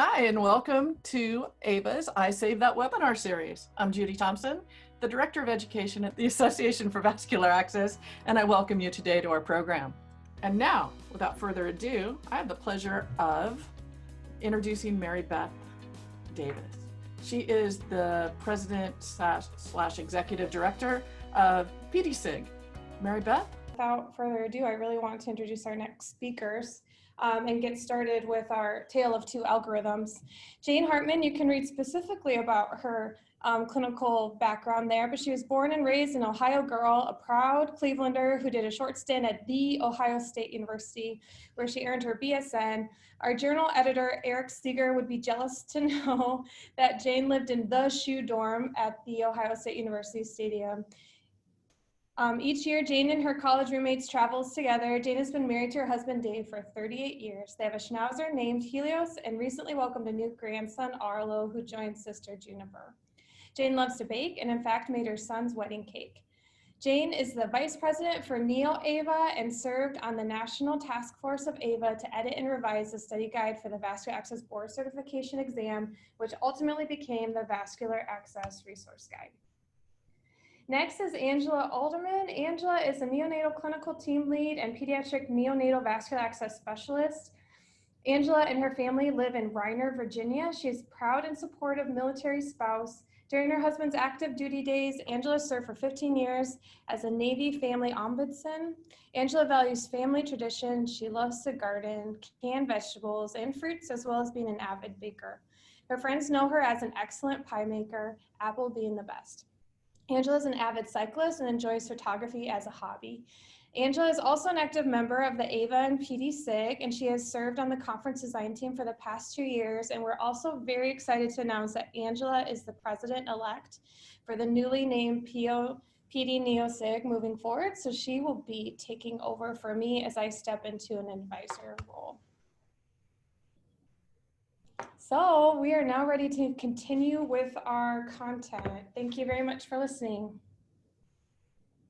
Hi, and welcome to AVA's I Save That webinar series. I'm Judy Thompson, the Director of Education at the Association for Vascular Access, and I welcome you today to our program. And now, without further ado, I have the pleasure of introducing Mary Beth Davis. She is the President / Executive Director of PediSIG. Mary Beth? Without further ado, I really want to introduce our next speakers and get started with our tale of two algorithms. Jane Hartman, you can read specifically about her clinical background there, but she was born and raised an Ohio girl, a proud Clevelander who did a short stint at The Ohio State University, where she earned her BSN. Our journal editor, Eric Seeger, would be jealous to know that Jane lived in the shoe dorm at The Ohio State University Stadium. Each year, Jane and her college roommates travels together. Jane has been married to her husband, Dave, for 38 years. They have a schnauzer named Helios and recently welcomed a new grandson, Arlo, who joined sister Juniper. Jane loves to bake and, in fact, made her son's wedding cake. Jane is the vice president for AVA and served on the national task force of AVA to edit and revise the study guide for the Vascular Access Board Certification exam, which ultimately became the Vascular Access Resource Guide. Next is Angela Alderman. Angela is a neonatal clinical team lead and pediatric neonatal vascular access specialist. Angela and her family live in Reiner, Virginia. She is proud and supportive military spouse. During her husband's active duty days, Angela served for 15 years as a Navy family ombudsman. Angela values family tradition. She loves to garden, can vegetables and fruits, as well as being an avid baker. Her friends know her as an excellent pie maker, apple being the best. Angela is an avid cyclist and enjoys photography as a hobby. Angela is also an active member of the AVA and PediSIG, and she has served on the conference design team for the past 2 years. And we're also very excited to announce that Angela is the president-elect for the newly named PediNeoSIG moving forward. So she will be taking over for me as I step into an advisor role. So we are now ready to continue with our content. Thank you very much for listening.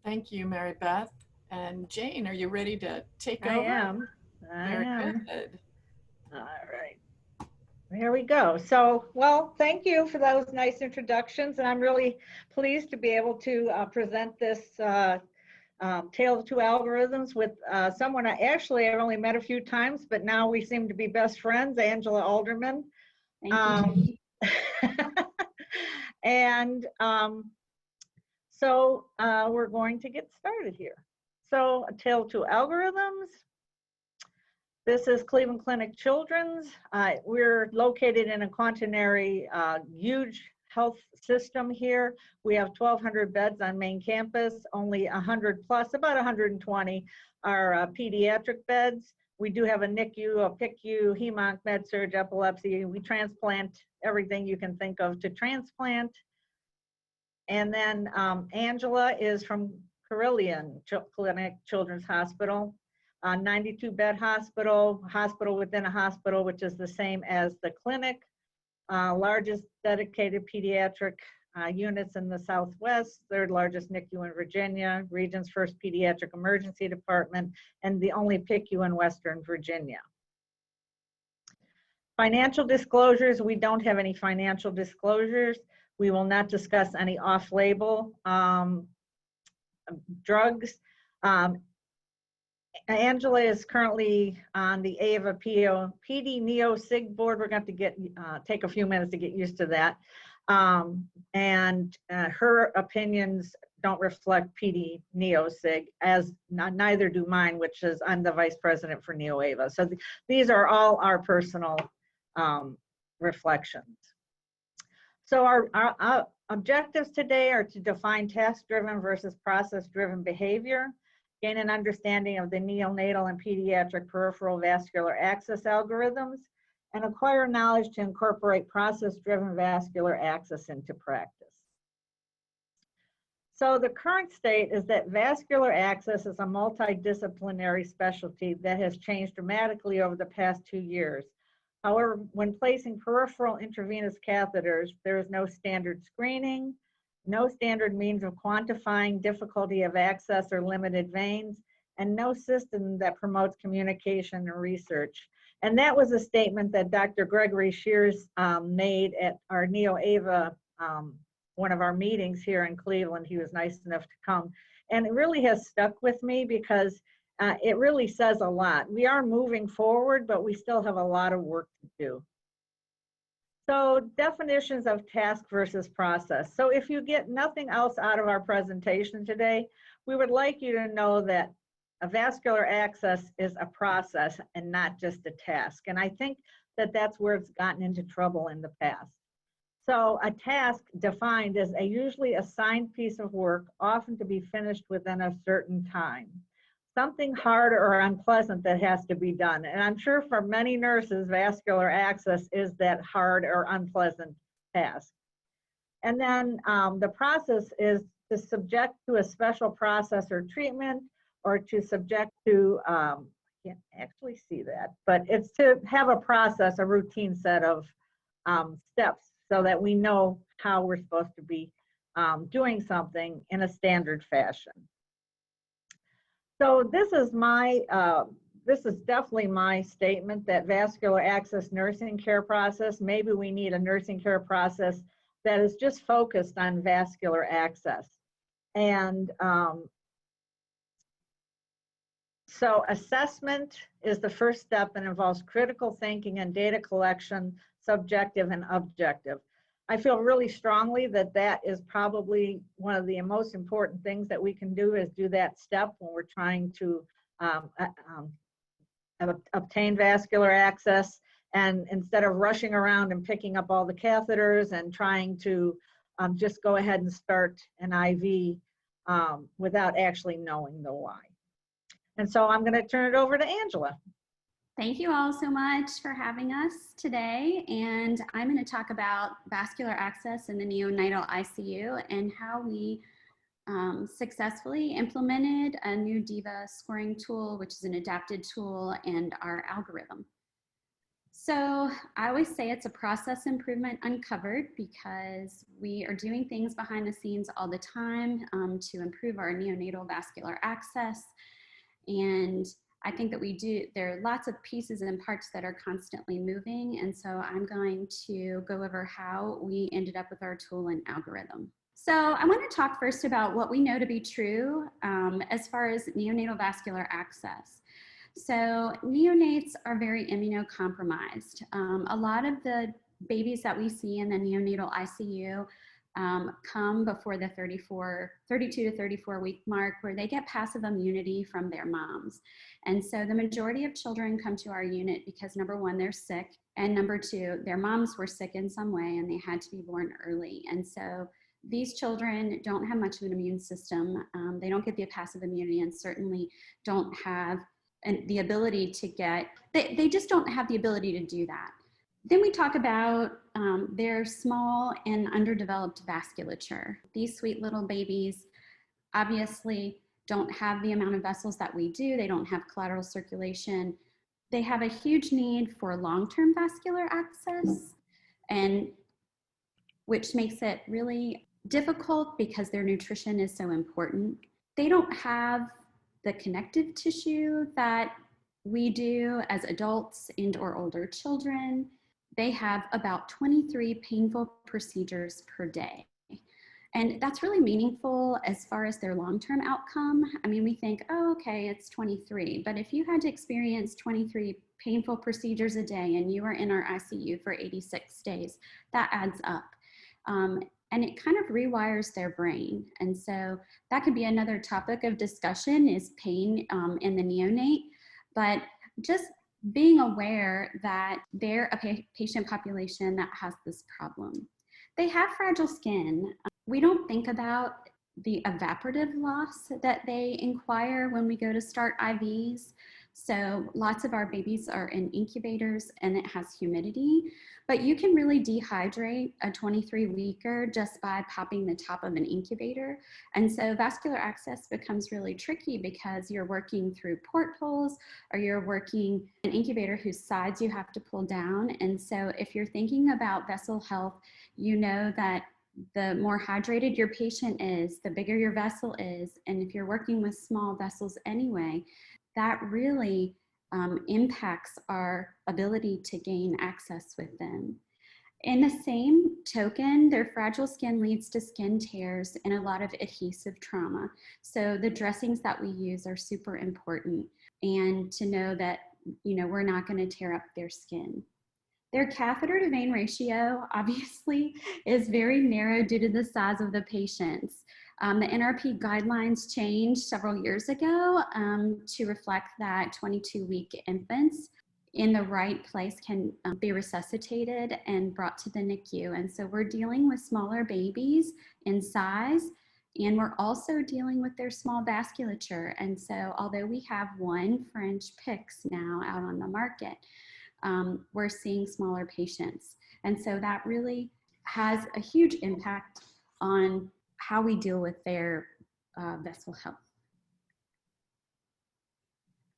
Thank you, Mary Beth. And Jane, are you ready to take over? I am. Good. All right. Here we go. So, well, thank you for those nice introductions. And I'm really pleased to be able to present this Tale of Two Algorithms with someone I've only met a few times, but now we seem to be best friends, Angela Alderman. Thank you. And so we're going to get started here. So, A Tale of Two Algorithms. This is Cleveland Clinic Children's. We're located in a quaternary, huge health system here. We have 1,200 beds on main campus, only 100 plus, about 120 are pediatric beds. We do have a NICU, a PICU, HEMONC, med-surg, epilepsy. We transplant everything you can think of to transplant. And then Angela is from Carilion Clinic Children's Hospital, 92-bed hospital, hospital within a hospital, which is the same as the clinic. Largest dedicated pediatric units in the Southwest, third largest NICU in Virginia, region's first pediatric emergency department, and the only PICU in Western Virginia. Financial disclosures, we don't have any financial disclosures. We will not discuss any off-label drugs. Angela is currently on the AVA PediNeoSIG board. We're going to have to take a few minutes to get used to that. And her opinions don't reflect PediNeoSIG, as neither do mine, which is I'm the vice president for NeoAVA. So these are all our personal reflections. So our objectives today are to define task-driven versus process-driven behavior, gain an understanding of the neonatal and pediatric peripheral vascular access algorithms, and acquire knowledge to incorporate process-driven vascular access into practice. So the current state is that vascular access is a multidisciplinary specialty that has changed dramatically over the past 2 years. However, when placing peripheral intravenous catheters, there is no standard screening, no standard means of quantifying difficulty of access or limited veins, and no system that promotes communication and research. And that was a statement that Dr. Gregory Shears made at our Neo-AVA, one of our meetings here in Cleveland. He was nice enough to come. And it really has stuck with me because it really says a lot. We are moving forward, but we still have a lot of work to do. So definitions of task versus process. So if you get nothing else out of our presentation today, we would like you to know that a vascular access is a process and not just a task. And I think that that's where it's gotten into trouble in the past. So a task defined as a usually assigned piece of work, often to be finished within a certain time. Something hard or unpleasant that has to be done. And I'm sure for many nurses, vascular access is that hard or unpleasant task. And then the process is to subject to a special process or treatment, or to subject to, I can't actually see that, but it's to have a process, a routine set of steps so that we know how we're supposed to be doing something in a standard fashion. So this is definitely my statement that vascular access nursing care process, maybe we need a nursing care process that is just focused on vascular access. And so assessment is the first step and involves critical thinking and data collection, subjective and objective. I feel really strongly that that is probably one of the most important things that we can do, is do that step when we're trying to obtain vascular access. And instead of rushing around and picking up all the catheters and trying to just go ahead and start an IV without actually knowing the why. And so I'm going to turn it over to Angela. Thank you all so much for having us today. And I'm going to talk about vascular access in the neonatal ICU and how we successfully implemented a new DIVA scoring tool, which is an adapted tool, and our algorithm. So I always say it's a process improvement uncovered, because we are doing things behind the scenes all the time to improve our neonatal vascular access. And I think that there are lots of pieces and parts that are constantly moving. And so I'm going to go over how we ended up with our tool and algorithm. So I want to talk first about what we know to be true as far as neonatal vascular access. So neonates are very immunocompromised. A lot of the babies that we see in the neonatal ICU come before the 32 to 34 week mark, where they get passive immunity from their moms. And so the majority of children come to our unit because, number one, they're sick, and number two, their moms were sick in some way and they had to be born early. And so these children don't have much of an immune system. They don't get the passive immunity, and certainly don't have the ability to get, they just don't have the ability to do that. Then we talk about their small and underdeveloped vasculature. These sweet little babies obviously don't have the amount of vessels that we do. They don't have collateral circulation. They have a huge need for long-term vascular access, and which makes it really difficult because their nutrition is so important. They don't have the connective tissue that we do as adults and or older children. They have about 23 painful procedures per day. And that's really meaningful as far as their long-term outcome. I mean, we think, oh, okay, it's 23. But if you had to experience 23 painful procedures a day and you were in our ICU for 86 days, that adds up. And it kind of rewires their brain. And so that could be another topic of discussion, is pain in the neonate. But just being aware that they're a patient population that has this problem. They have fragile skin. We don't think about the evaporative loss that they inquire when we go to start IVs. So lots of our babies are in incubators and it has humidity, but you can really dehydrate a 23-weeker just by popping the top of an incubator. And so vascular access becomes really tricky because you're working through portholes, or you're working an incubator whose sides you have to pull down. And so if you're thinking about vessel health, you know that the more hydrated your patient is, the bigger your vessel is. And if you're working with small vessels anyway, that really impacts our ability to gain access with them. In the same token, their fragile skin leads to skin tears and a lot of adhesive trauma. So the dressings that we use are super important, and to know that, you know, we're not going to tear up their skin. Their catheter to vein ratio obviously is very narrow due to the size of the patients. The NRP guidelines changed several years ago to reflect that 22-week infants in the right place can be resuscitated and brought to the NICU. And so we're dealing with smaller babies in size, and we're also dealing with their small vasculature. And so although we have 1 French PICS now out on the market, we're seeing smaller patients. And so that really has a huge impact on how we deal with their vessel health.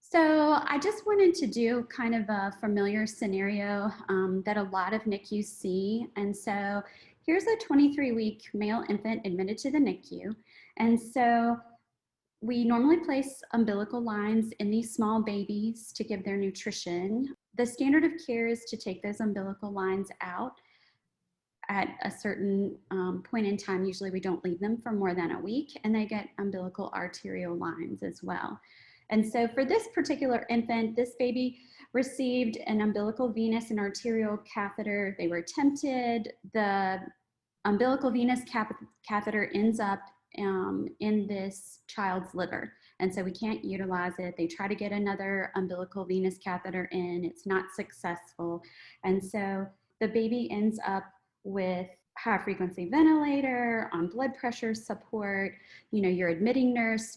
So I just wanted to do kind of a familiar scenario that a lot of NICUs see. And so here's a 23-week male infant admitted to the NICU. And so we normally place umbilical lines in these small babies to give their nutrition. The standard of care is to take those umbilical lines out at a certain point in time. Usually we don't leave them for more than a week, and they get umbilical arterial lines as well. And so for this particular infant, this baby received an umbilical venous and arterial catheter. They were attempted. The umbilical venous catheter ends up in this child's liver. And so we can't utilize it. They try to get another umbilical venous catheter in. It's not successful. And so the baby ends up with high frequency ventilator, on blood pressure support. You know, your admitting nurse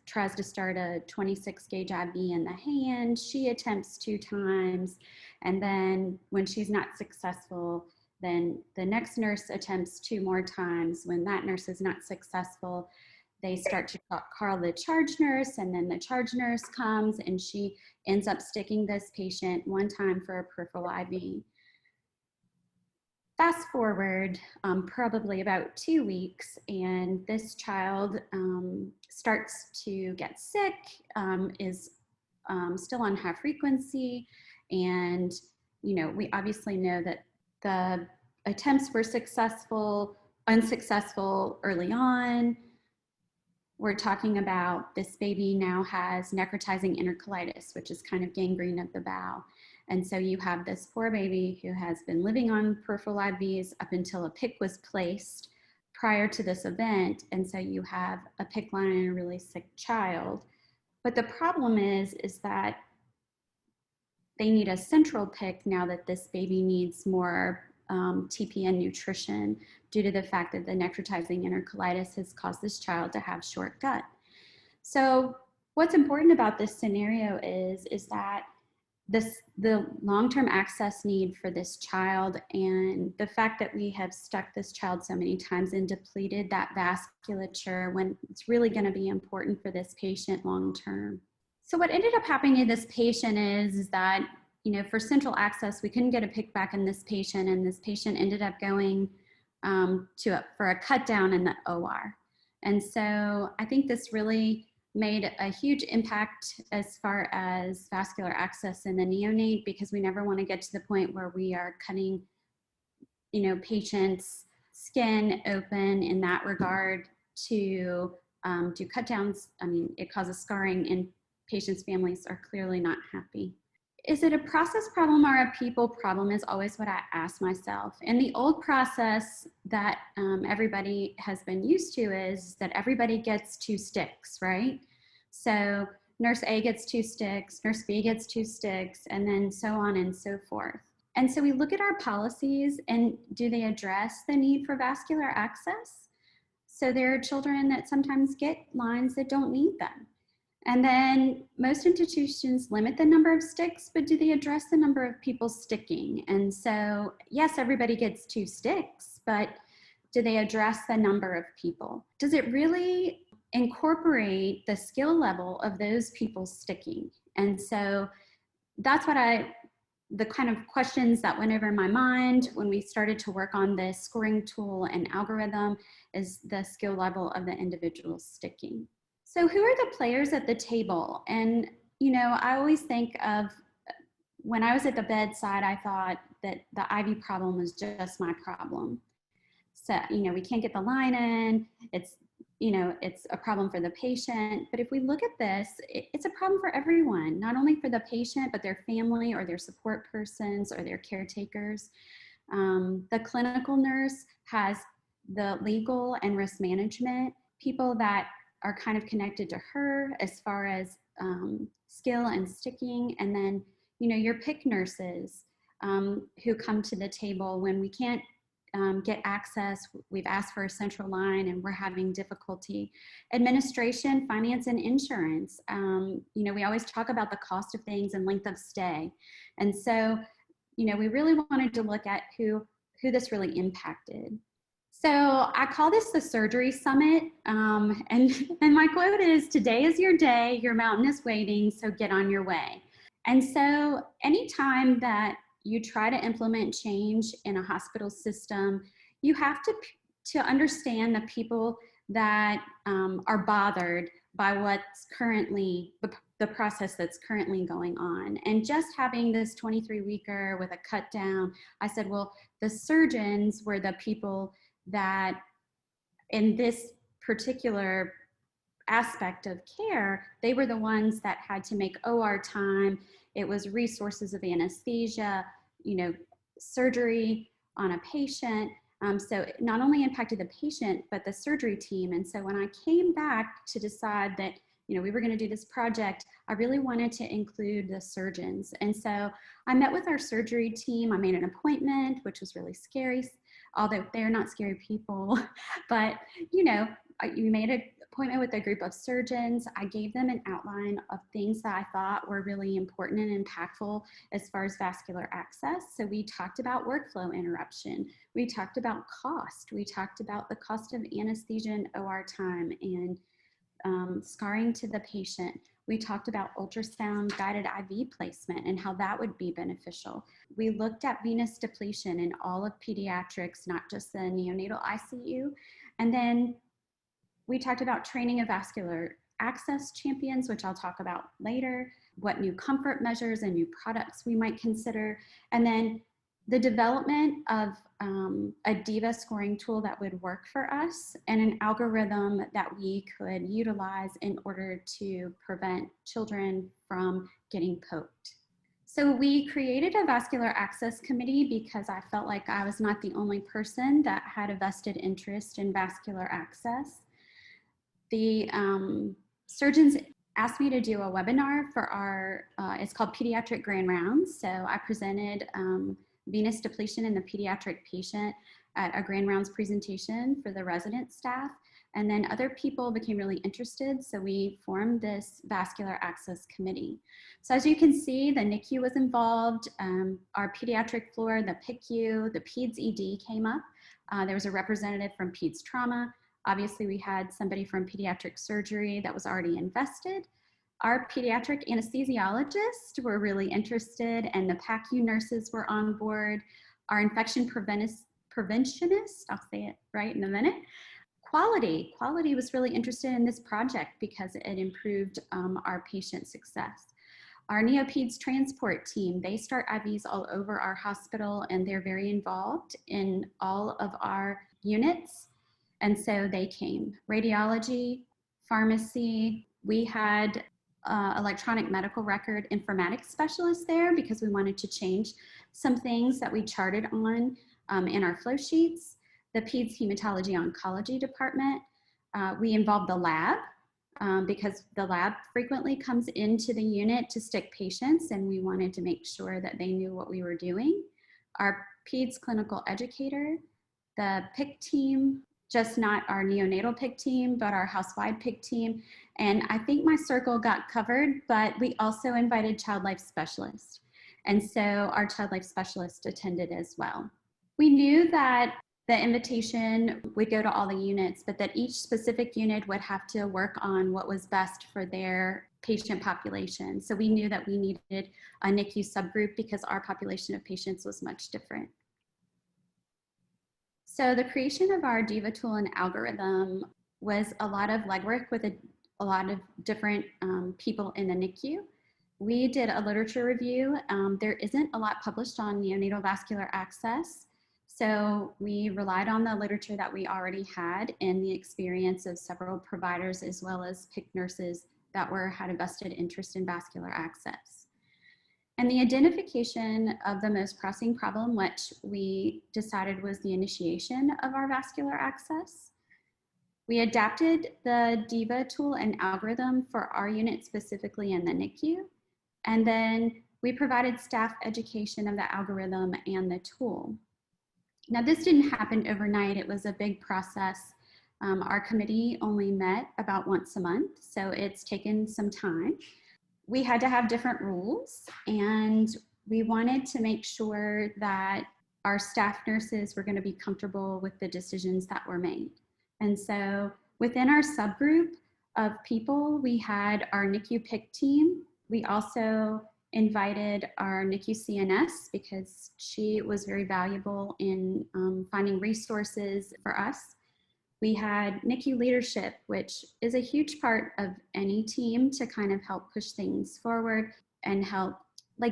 tries to start a 26 gauge IV in the hand. She attempts 2 times. And then when she's not successful, then the next nurse attempts 2 more times. When that nurse is not successful, they start to call the charge nurse, and then the charge nurse comes and she ends up sticking this patient 1 time for a peripheral IV. Fast forward probably about 2 weeks, and this child starts to get sick, is still on high frequency, and you know, we obviously know that the attempts were unsuccessful early on. We're talking about this baby now has necrotizing enterocolitis, which is kind of gangrene of the bowel. And so you have this poor baby who has been living on peripheral IVs up until a PIC was placed prior to this event. And so you have a PIC line and a really sick child. But the problem is that they need a central PIC now that this baby needs more TPN nutrition due to the fact that the necrotizing enterocolitis has caused this child to have short gut. So what's important about this scenario is that the long-term access need for this child, and the fact that we have stuck this child so many times and depleted that vasculature when it's really going to be important for this patient long-term. So what ended up happening to this patient is that, you know, for central access, we couldn't get a PIC back in this patient, and this patient ended up going for a cut down in the OR. And so I think this really made a huge impact as far as vascular access in the neonate, because we never want to get to the point where we are cutting, you know, patients' skin open in that regard to do cut downs. I mean, it causes scarring, and patients' families are clearly not happy. Is it a process problem or a people problem is always what I ask myself. And the old process that everybody has been used to is that everybody gets 2 sticks, right? So nurse A gets 2 sticks, nurse B gets 2 sticks, and then so on and so forth. And so we look at our policies, and do they address the need for vascular access? So there are children that sometimes get lines that don't need them. And then most institutions limit the number of sticks, but do they address the number of people sticking? And so, yes, everybody gets 2 sticks, but do they address the number of people? Does it really incorporate the skill level of those people sticking? And so that's what the kind of questions that went over my mind when we started to work on this scoring tool and algorithm is the skill level of the individual sticking. So who are the players at the table? And, you know, I always think of when I was at the bedside, I thought that the IV problem was just my problem. So, you know, we can't get the line in, it's, you know, it's a problem for the patient. But if we look at this, it's a problem for everyone, not only for the patient, but their family or their support persons or their caretakers. The clinical nurse has the legal and risk management people that are kind of connected to her as far as skill and sticking. And then, you know, your PIC nurses who come to the table when we can't get access. We've asked for a central line and we're having difficulty. Administration, finance, and insurance. You know, we always talk about the cost of things and length of stay. And so, you know, we really wanted to look at who this really impacted. So I call this the Surgery Summit, and my quote is, "Today is your day, your mountain is waiting, so get on your way." And so anytime that you try to implement change in a hospital system, you have to understand the people that are bothered by what's currently, the process that's currently going on. And just having this 23-weeker with a cut down, I said, well, the surgeons were the people that in this particular aspect of care, they were the ones that had to make OR time. It was resources of anesthesia, you know, surgery on a patient. So it not only impacted the patient, but the surgery team. And so when I came back to decide that, you know, we were going to do this project, I really wanted to include the surgeons. And so I met with our surgery team. I made an appointment, which was really scary, although they're not scary people. But, you know, you made an appointment with a group of surgeons. I gave them an outline of things that I thought were really important and impactful as far as vascular access. So we talked about workflow interruption. We talked about cost. We talked about the cost of anesthesia and OR time and scarring to the patient. We talked about ultrasound guided IV placement and how that would be beneficial. We looked at venous depletion in all of pediatrics, not just the neonatal ICU. And then we talked about training of vascular access champions, which I'll talk about later, what new comfort measures and new products we might consider, and then the development of a DIVA scoring tool that would work for us and an algorithm that we could utilize in order to prevent children from getting poked. So we created a vascular access committee because I felt like I was not the only person that had a vested interest in vascular access. The surgeons asked me to do a webinar for our, it's called Pediatric Grand Rounds. So I presented venous depletion in the pediatric patient at a Grand Rounds presentation for the resident staff. And then other people became really interested. So we formed this vascular access committee. So as you can see, the NICU was involved, our pediatric floor, the PICU, the PEDS ED came up. There was a representative from PEDS trauma. Obviously, we had somebody from pediatric surgery that was already invested. Our pediatric anesthesiologists were really interested, and the PACU nurses were on board. Our infection preventionist, I'll say it right in a minute. Quality was really interested in this project because it improved our patient success. Our NeoPEDS transport team, they start IVs all over our hospital, and they're very involved in all of our units. And so they came. Radiology, pharmacy, we had electronic medical record informatics specialists there because we wanted to change some things that we charted on in our flow sheets. The PEDS hematology oncology department, we involved the lab because the lab frequently comes into the unit to stick patients, and we wanted to make sure that they knew what we were doing. Our PEDS clinical educator, the PIC team, just not our neonatal PIC team, but our house-wide PIC team. And I think my circle got covered, but we also invited child life specialists. And so our child life specialist attended as well. We knew that the invitation would go to all the units, but that each specific unit would have to work on what was best for their patient population. So we knew that we needed a NICU subgroup because our population of patients was much different. So the creation of our DIVA tool and algorithm was a lot of legwork with a lot of different people in the NICU. we did a literature review. There isn't a lot published on neonatal vascular access. So we relied on the literature that we already had and the experience of several providers as well as PICC nurses that had a vested interest in vascular access. And the identification of the most pressing problem, which we decided was the initiation of our vascular access. We adapted the DIVA tool and algorithm for our unit specifically in the NICU. And then we provided staff education of the algorithm and the tool. Now, this didn't happen overnight. It was a big process. Our committee only met about once a month, so it's taken some time. We had to have different rules, and we wanted to make sure that our staff nurses were going to be comfortable with the decisions that were made. And so within our subgroup of people, we had our NICU PICC team. We also invited our NICU CNS because she was very valuable in finding resources for us. We had NICU leadership, which is a huge part of any team to kind of help push things forward and help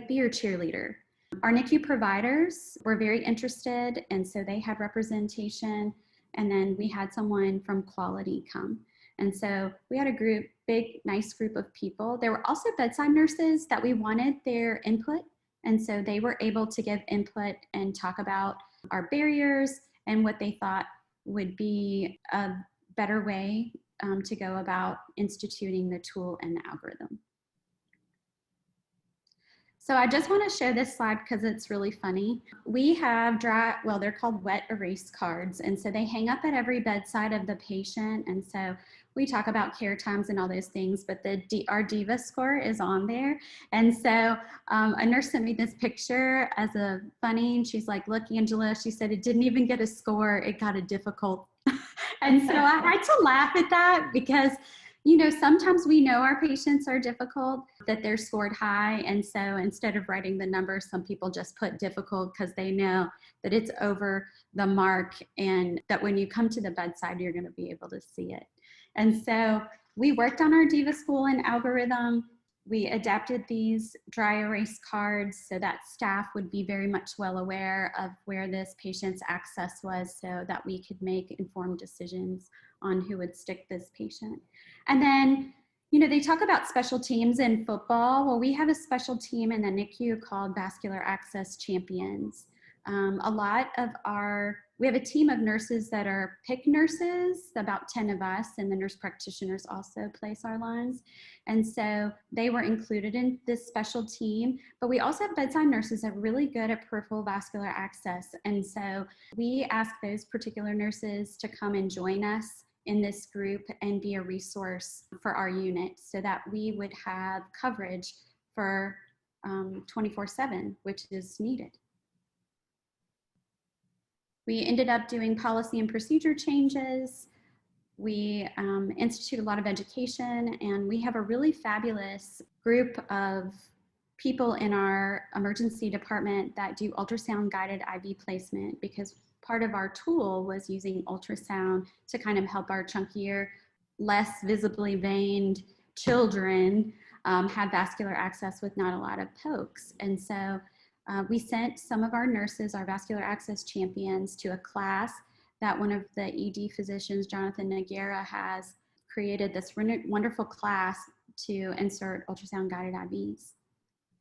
be your cheerleader. Our NICU providers were very interested, and so they had representation. And then we had someone from quality come. And so we had a big, nice group of people. There were also bedside nurses that we wanted their input. And so they were able to give input and talk about our barriers and what they thought would be a better way to go about instituting the tool and the algorithm. So I just want to show this slide because it's really funny. We have they're called wet erase cards. And so they hang up at every bedside of the patient. And so we talk about care times and all those things, but our DIVA score is on there. And so a nurse sent me this picture as a funny, and she's like, look, Angela, she said, it didn't even get a score, it got a difficult. And so I had to laugh at that because sometimes we know our patients are difficult, that they're scored high. And so instead of writing the number, some people just put difficult because they know that it's over the mark and that when you come to the bedside, you're going to be able to see it. And so we worked on our DIVA school and algorithm. We adapted these dry erase cards so that staff would be very much well aware of where this patient's access was so that we could make informed decisions on who would stick this patient. And then, they talk about special teams in football. Well, we have a special team in the NICU called Vascular Access Champions. We have a team of nurses that are PICC nurses, about 10 of us, and the nurse practitioners also place our lines. And so they were included in this special team, but we also have bedside nurses that are really good at peripheral vascular access. And so we ask those particular nurses to come and join us in this group and be a resource for our unit so that we would have coverage for 24/7, which is needed. We ended up doing policy and procedure changes. We institute a lot of education, and we have a really fabulous group of people in our emergency department that do ultrasound guided IV placement because part of our tool was using ultrasound to kind of help our chunkier, less visibly veined children have vascular access with not a lot of pokes. And so we sent some of our nurses, our vascular access champions, to a class that one of the ED physicians, Jonathan Noguera, has created this wonderful class to insert ultrasound guided IVs.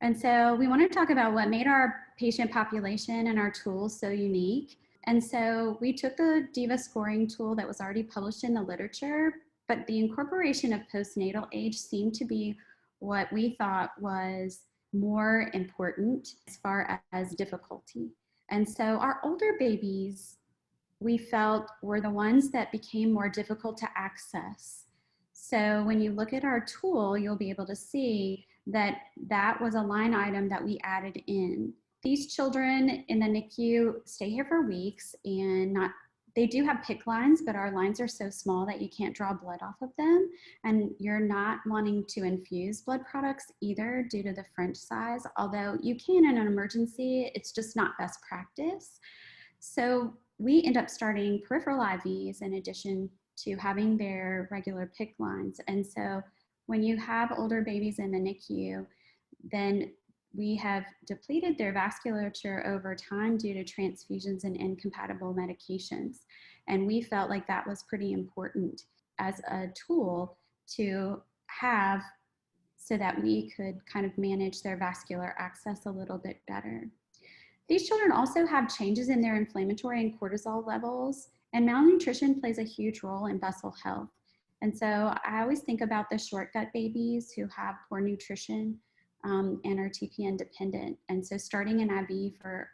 And so we want to talk about what made our patient population and our tools so unique. And so we took the DIVA scoring tool that was already published in the literature, but the incorporation of postnatal age seemed to be what we thought was more important as far as difficulty. And so our older babies, we felt, were the ones that became more difficult to access. So when you look at our tool, you'll be able to see that that was a line item that we added in. These children in the NICU stay here for weeks, and they do have PICC lines, but our lines are so small that you can't draw blood off of them. And you're not wanting to infuse blood products either due to the French size, although you can in an emergency, it's just not best practice. So we end up starting peripheral IVs in addition to having their regular PICC lines. And so when you have older babies in the NICU, then we have depleted their vasculature over time due to transfusions and incompatible medications. And we felt like that was pretty important as a tool to have so that we could kind of manage their vascular access a little bit better. These children also have changes in their inflammatory and cortisol levels, and malnutrition plays a huge role in vessel health. And so I always think about the short gut babies who have poor nutrition and are TPN dependent. And so starting an IV for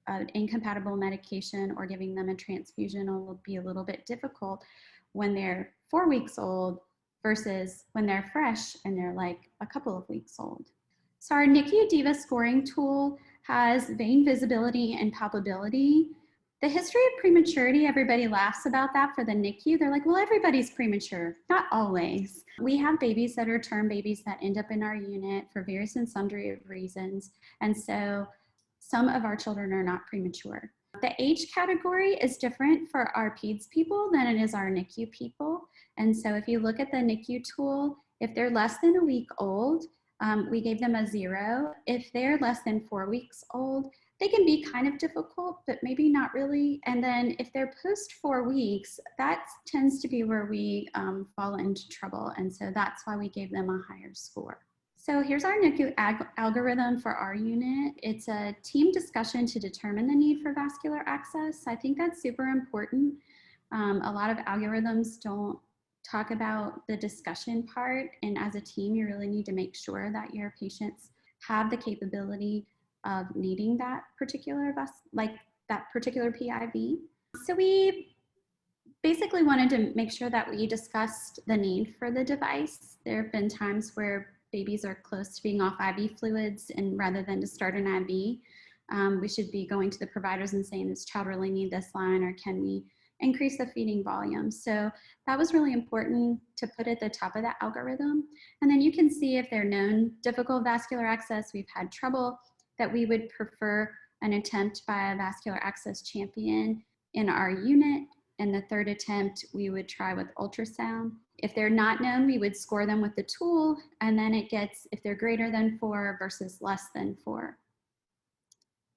an incompatible medication or giving them a transfusion will be a little bit difficult when they're 4 weeks old versus when they're fresh and they're like a couple of weeks old. So our NICU DIVA scoring tool has vein visibility and palpability. The history of prematurity, everybody laughs about that for the NICU. They're like, well, everybody's premature. Not always. We have babies that are term babies that end up in our unit for various and sundry of reasons. And so some of our children are not premature. The age category is different for our PEDS people than it is our NICU people. And so if you look at the NICU tool, if they're less than a week old, we gave them a 0. If they're less than 4 weeks old, they can be kind of difficult, but maybe not really. And then if they're post 4 weeks, that tends to be where we fall into trouble. And so that's why we gave them a higher score. So here's our NICU algorithm for our unit. It's a team discussion to determine the need for vascular access. I think that's super important. A lot of algorithms don't talk about the discussion part. And as a team, you really need to make sure that your patients have the capability of needing that particular PIV. So we basically wanted to make sure that we discussed the need for the device. There have been times where babies are close to being off IV fluids, and rather than to start an IV, we should be going to the providers and saying, does child really need this line, or can we increase the feeding volume? So that was really important to put at the top of that algorithm. And then you can see if they're known difficult vascular access, we've had trouble, that we would prefer an attempt by a vascular access champion in our unit. And the third attempt, we would try with ultrasound. If they're not known, we would score them with the tool, and then it gets if they're greater than 4 versus less than 4.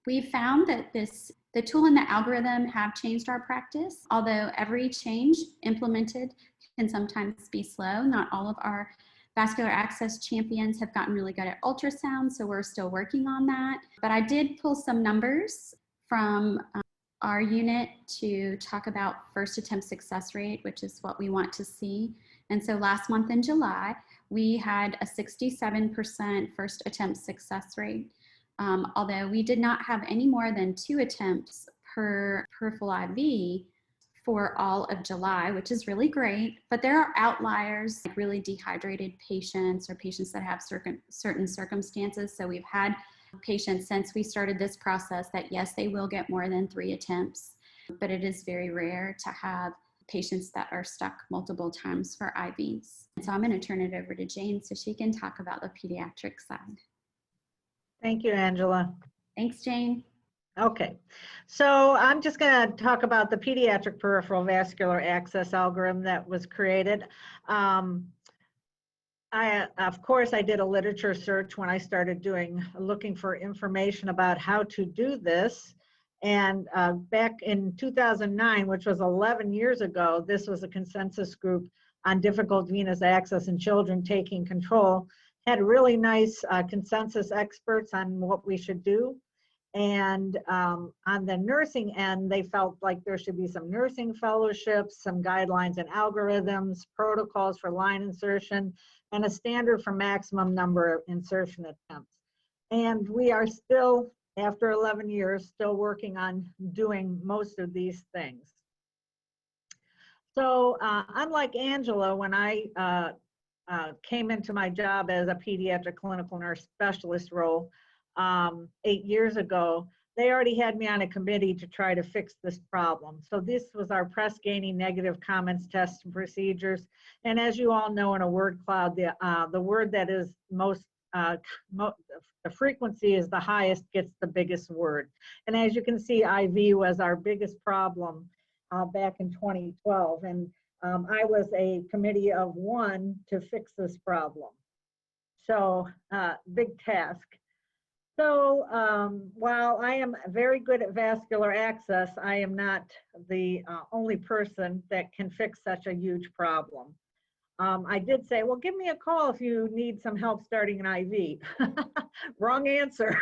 We found that the tool and the algorithm have changed our practice, although every change implemented can sometimes be slow. Not all of our vascular access champions have gotten really good at ultrasound, so we're still working on that. But I did pull some numbers from our unit to talk about first attempt success rate, which is what we want to see. And so last month in July, we had a 67% first attempt success rate. Although we did not have any more than 2 attempts per peripheral IV for all of July, which is really great, but there are outliers, like really dehydrated patients or patients that have certain circumstances. So we've had patients since we started this process that yes, they will get more than 3 attempts, but it is very rare to have patients that are stuck multiple times for IVs. So I'm going to turn it over to Jane so she can talk about the pediatric side. Thank you, Angela. Thanks, Jane. Okay, so I'm just going to talk about the pediatric peripheral vascular access algorithm that was created. Of course, I did a literature search when I started looking for information about how to do this. And back in 2009, which was 11 years ago, this was a consensus group on difficult venous access in children taking control. Had really nice consensus experts on what we should do. And on the nursing end, they felt like there should be some nursing fellowships, some guidelines and algorithms, protocols for line insertion, and a standard for maximum number of insertion attempts. And we are still, after 11 years, still working on doing most of these things. So unlike Angela, when I came into my job as a pediatric clinical nurse specialist role 8 years ago, they already had me on a committee to try to fix this problem. So this was our press gaining negative comments tests and procedures. And as you all know, in a word cloud, the word that is the frequency is the highest gets the biggest word. And as you can see, IV was our biggest problem back in 2012. And I was a committee of 1 to fix this problem. So big task. So while I am very good at vascular access, I am not the only person that can fix such a huge problem. I did say, well, give me a call if you need some help starting an IV. Wrong answer.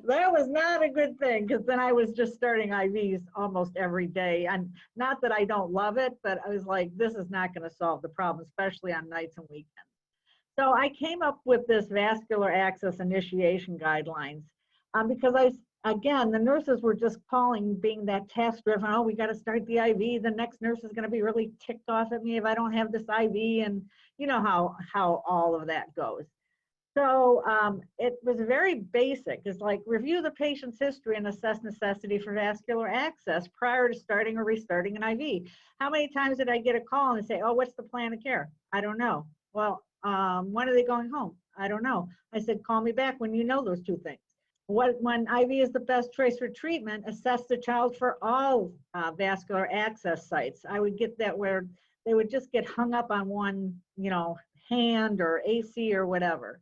That was not a good thing, because then I was just starting IVs almost every day. And not that I don't love it, but I was like, this is not going to solve the problem, especially on nights and weekends. So I came up with this vascular access initiation guidelines because again, the nurses were just calling, being that task driven. Oh, we got to start the IV. The next nurse is going to be really ticked off at me if I don't have this IV. And you know how all of that goes. So it was very basic. It's like review the patient's history and assess necessity for vascular access prior to starting or restarting an IV. How many times did I get a call and say, oh, what's the plan of care? I don't know. Well, when are they going home? I don't know. I said, call me back when you know those two things. When IV is the best choice for treatment, assess the child for all vascular access sites. I would get that where they would just get hung up on one, hand or AC or whatever.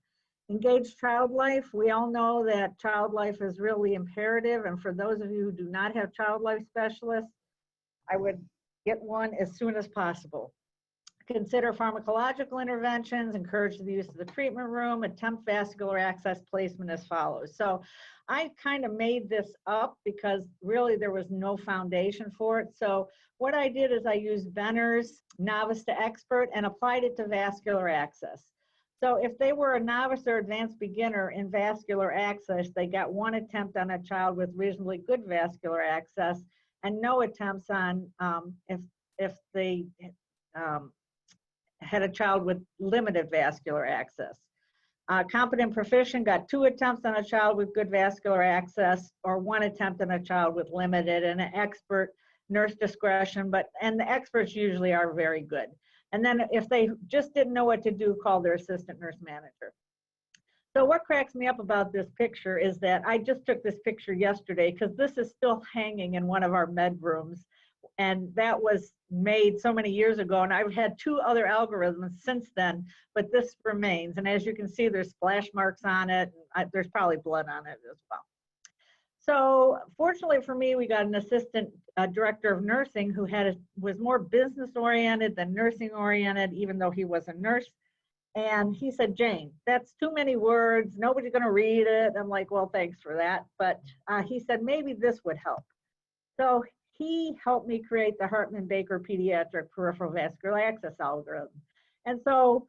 Engage child life. We all know that child life is really imperative. And for those of you who do not have child life specialists, I would get one as soon as possible. Consider pharmacological interventions, encourage the use of the treatment room, attempt vascular access placement as follows. So I kind of made this up because really there was no foundation for it. So what I did is I used Benner's novice to expert and applied it to vascular access. So if they were a novice or advanced beginner in vascular access, they got one attempt on a child with reasonably good vascular access and no attempts on if they had a child with limited vascular access. Competent proficient got 2 attempts on a child with good vascular access or 1 attempt on a child with limited, and an expert, nurse discretion, and the experts usually are very good. And then if they just didn't know what to do, call their assistant nurse manager. So what cracks me up about this picture is that I just took this picture yesterday because this is still hanging in one of our med rooms. And that was made so many years ago. And I've had 2 other algorithms since then, but this remains. And as you can see, there's splash marks on it. There's probably blood on it as well. So fortunately for me, we got an assistant director of nursing who was more business oriented than nursing oriented, even though he was a nurse. And he said, Jane, that's too many words. Nobody's going to read it. I'm like, well, thanks for that. But he said, maybe this would help. So he helped me create the Hartman-Baker Pediatric Peripheral Vascular Access algorithm. And so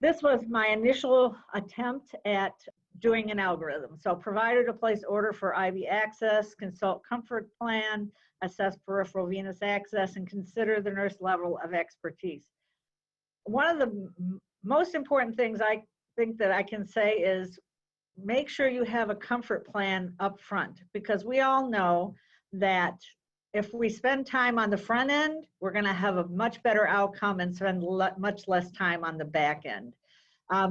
this was my initial attempt at doing an algorithm. So provider to place order for IV access, consult comfort plan, assess peripheral venous access, and consider the nurse level of expertise. One of the most important things I think that I can say is make sure you have a comfort plan up front, because we all know that if we spend time on the front end, we're going to have a much better outcome and spend much less time on the back end.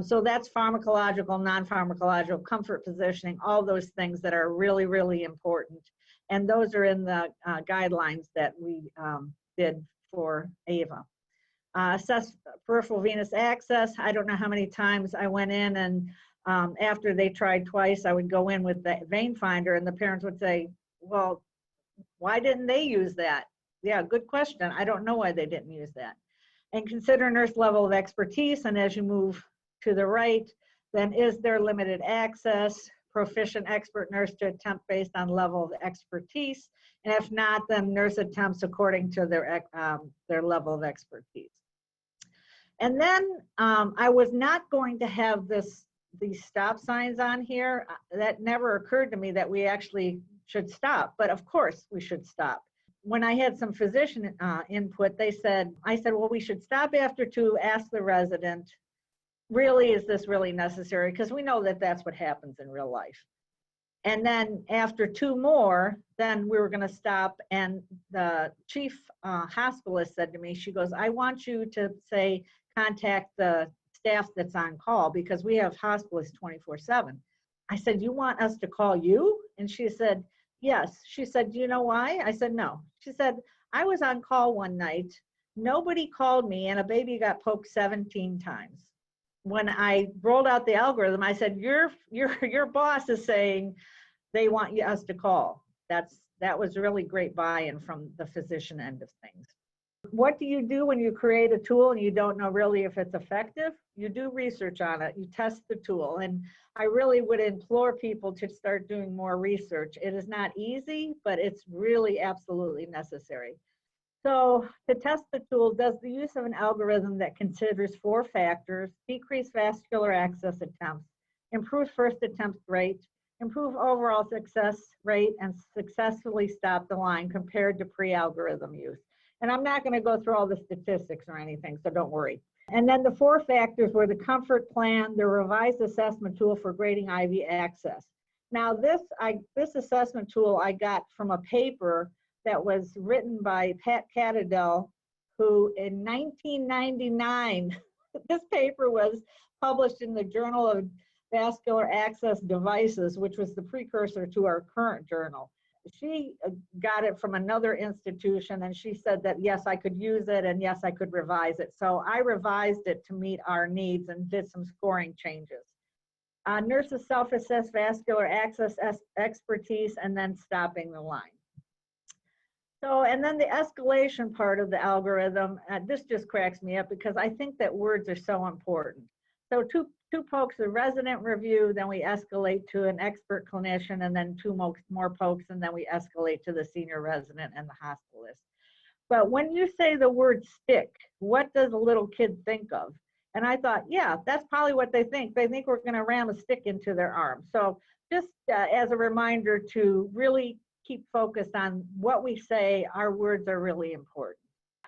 So that's pharmacological, non-pharmacological, comfort positioning, all those things that are really, really important. And those are in the guidelines that we did for AVA. Assess peripheral venous access. I don't know how many times I went in and after they tried twice, I would go in with the vein finder and the parents would say, well, why didn't they use that? Yeah, good question. I don't know why they didn't use that. And consider nurse level of expertise. And as you move to the right, then is there limited access, proficient expert nurse to attempt based on level of expertise? And if not, then nurse attempts according to their level of expertise. And then I was not going to have these stop signs on here. That never occurred to me that we actually should stop, but of course we should stop. When I had some physician input, I said, well, we should stop after 2, ask the resident, really, is this really necessary? Because we know that that's what happens in real life. And then after 2 more, then we were going to stop. And the chief hospitalist said to me, she goes, I want you to say, contact the staff that's on call because we have hospitalists 24/7. I said, you want us to call you? And she said, yes. She said, do you know why? I said, no. She said, I was on call one night. Nobody called me and a baby got poked 17 times. when I rolled out the algorithm, I said, your boss is saying they want us to call. That was really great buy-in from the physician end of things. What do you do when you create a tool and you don't know really if it's effective? You do research on it, you test the tool, and I really would implore people to start doing more research. It is not easy, but it's really absolutely necessary. So to test the tool, does the use of an algorithm that considers 4 factors: decrease vascular access attempts, improve first attempt rate, improve overall success rate, and successfully stop the line compared to pre-algorithm use. And I'm not going to go through all the statistics or anything, so don't worry. And then the 4 factors were the comfort plan, the revised assessment tool for grading IV access. Now this assessment tool I got from a paper that was written by Pat Cadadell, who in 1999, this paper was published in the Journal of Vascular Access Devices, which was the precursor to our current journal. She got it from another institution, and she said that yes, I could use it, and yes, I could revise it. So I revised it to meet our needs and did some scoring changes. Nurses self-assess vascular access expertise, and then stopping the line. So, and then the escalation part of the algorithm, this just cracks me up because I think that words are so important. So two pokes of resident review, then we escalate to an expert clinician, and then 2 more pokes, and then we escalate to the senior resident and the hospitalist. But when you say the word stick, what does a little kid think of? And I thought, yeah, that's probably what they think. They think we're going to ram a stick into their arm. So just as a reminder to really keep focused on what we say, our words are really important.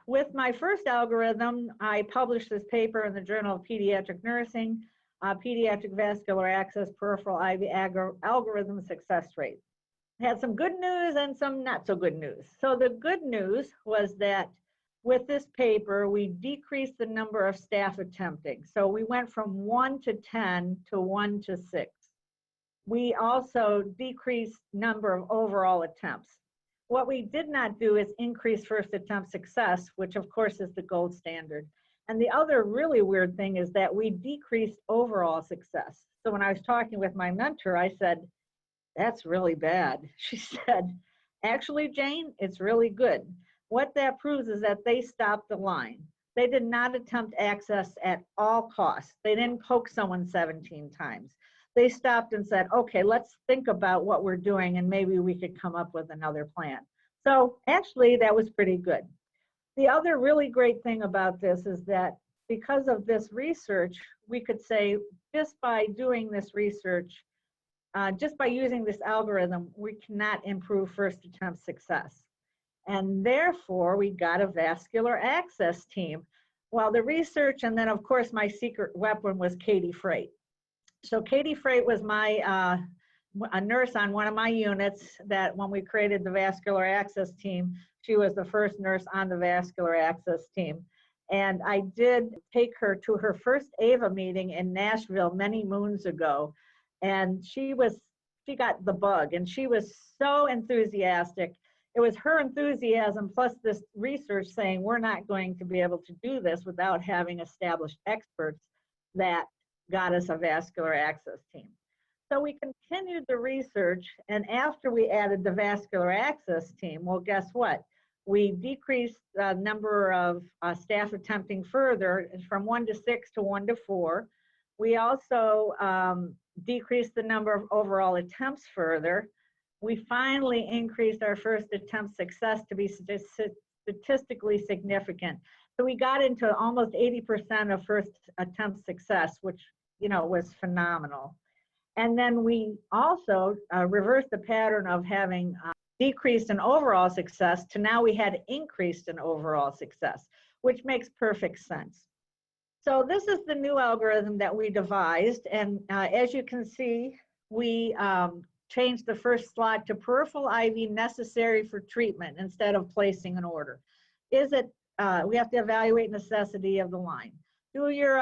With my first algorithm, I published this paper in the Journal of Pediatric Nursing, Pediatric Vascular Access Peripheral IV Algorithm Success Rate. Had some good news and some not so good news. So the good news was that with this paper, we decreased the number of staff attempting. So we went from 1 to 10 to 1 to 6. We also decreased number of overall attempts. What we did not do is increase first attempt success, which of course is the gold standard. And the other really weird thing is that we decreased overall success. So when I was talking with my mentor, I said, that's really bad. She said, actually, Jane, it's really good. What that proves is that they stopped the line. They did not attempt access at all costs. They didn't poke someone 17 times. They stopped and said, okay, let's think about what we're doing and maybe we could come up with another plan. So actually, that was pretty good. The other really great thing about this is that because of this research, we could say just by doing this research, just by using this algorithm, we cannot improve first attempt success. And therefore, we got a vascular access team. Well, the research, and then of course, my secret weapon was Katie Freight. So Katie Freight was a nurse on one of my units that when we created the vascular access team, she was the first nurse on the vascular access team. And I did take her to her first AVA meeting in Nashville many moons ago. And she got the bug and she was so enthusiastic. It was her enthusiasm plus this research saying we're not going to be able to do this without having established experts that got us a vascular access team. So we continued the research, and after we added the vascular access team, well, guess what? We decreased the number of staff attempting further from 1 to 6 to 1 to 4. We also decreased the number of overall attempts further. We finally increased our first attempt success to be statistically significant. So we got into almost 80% of first attempt success, which was phenomenal. And then we also reversed the pattern of having decreased in overall success to now we had increased in overall success, which makes perfect sense. So this is the new algorithm that we devised. And as you can see, we changed the first slot to peripheral IV necessary for treatment instead of placing an order. Is it, we have to evaluate necessity of the line. Do your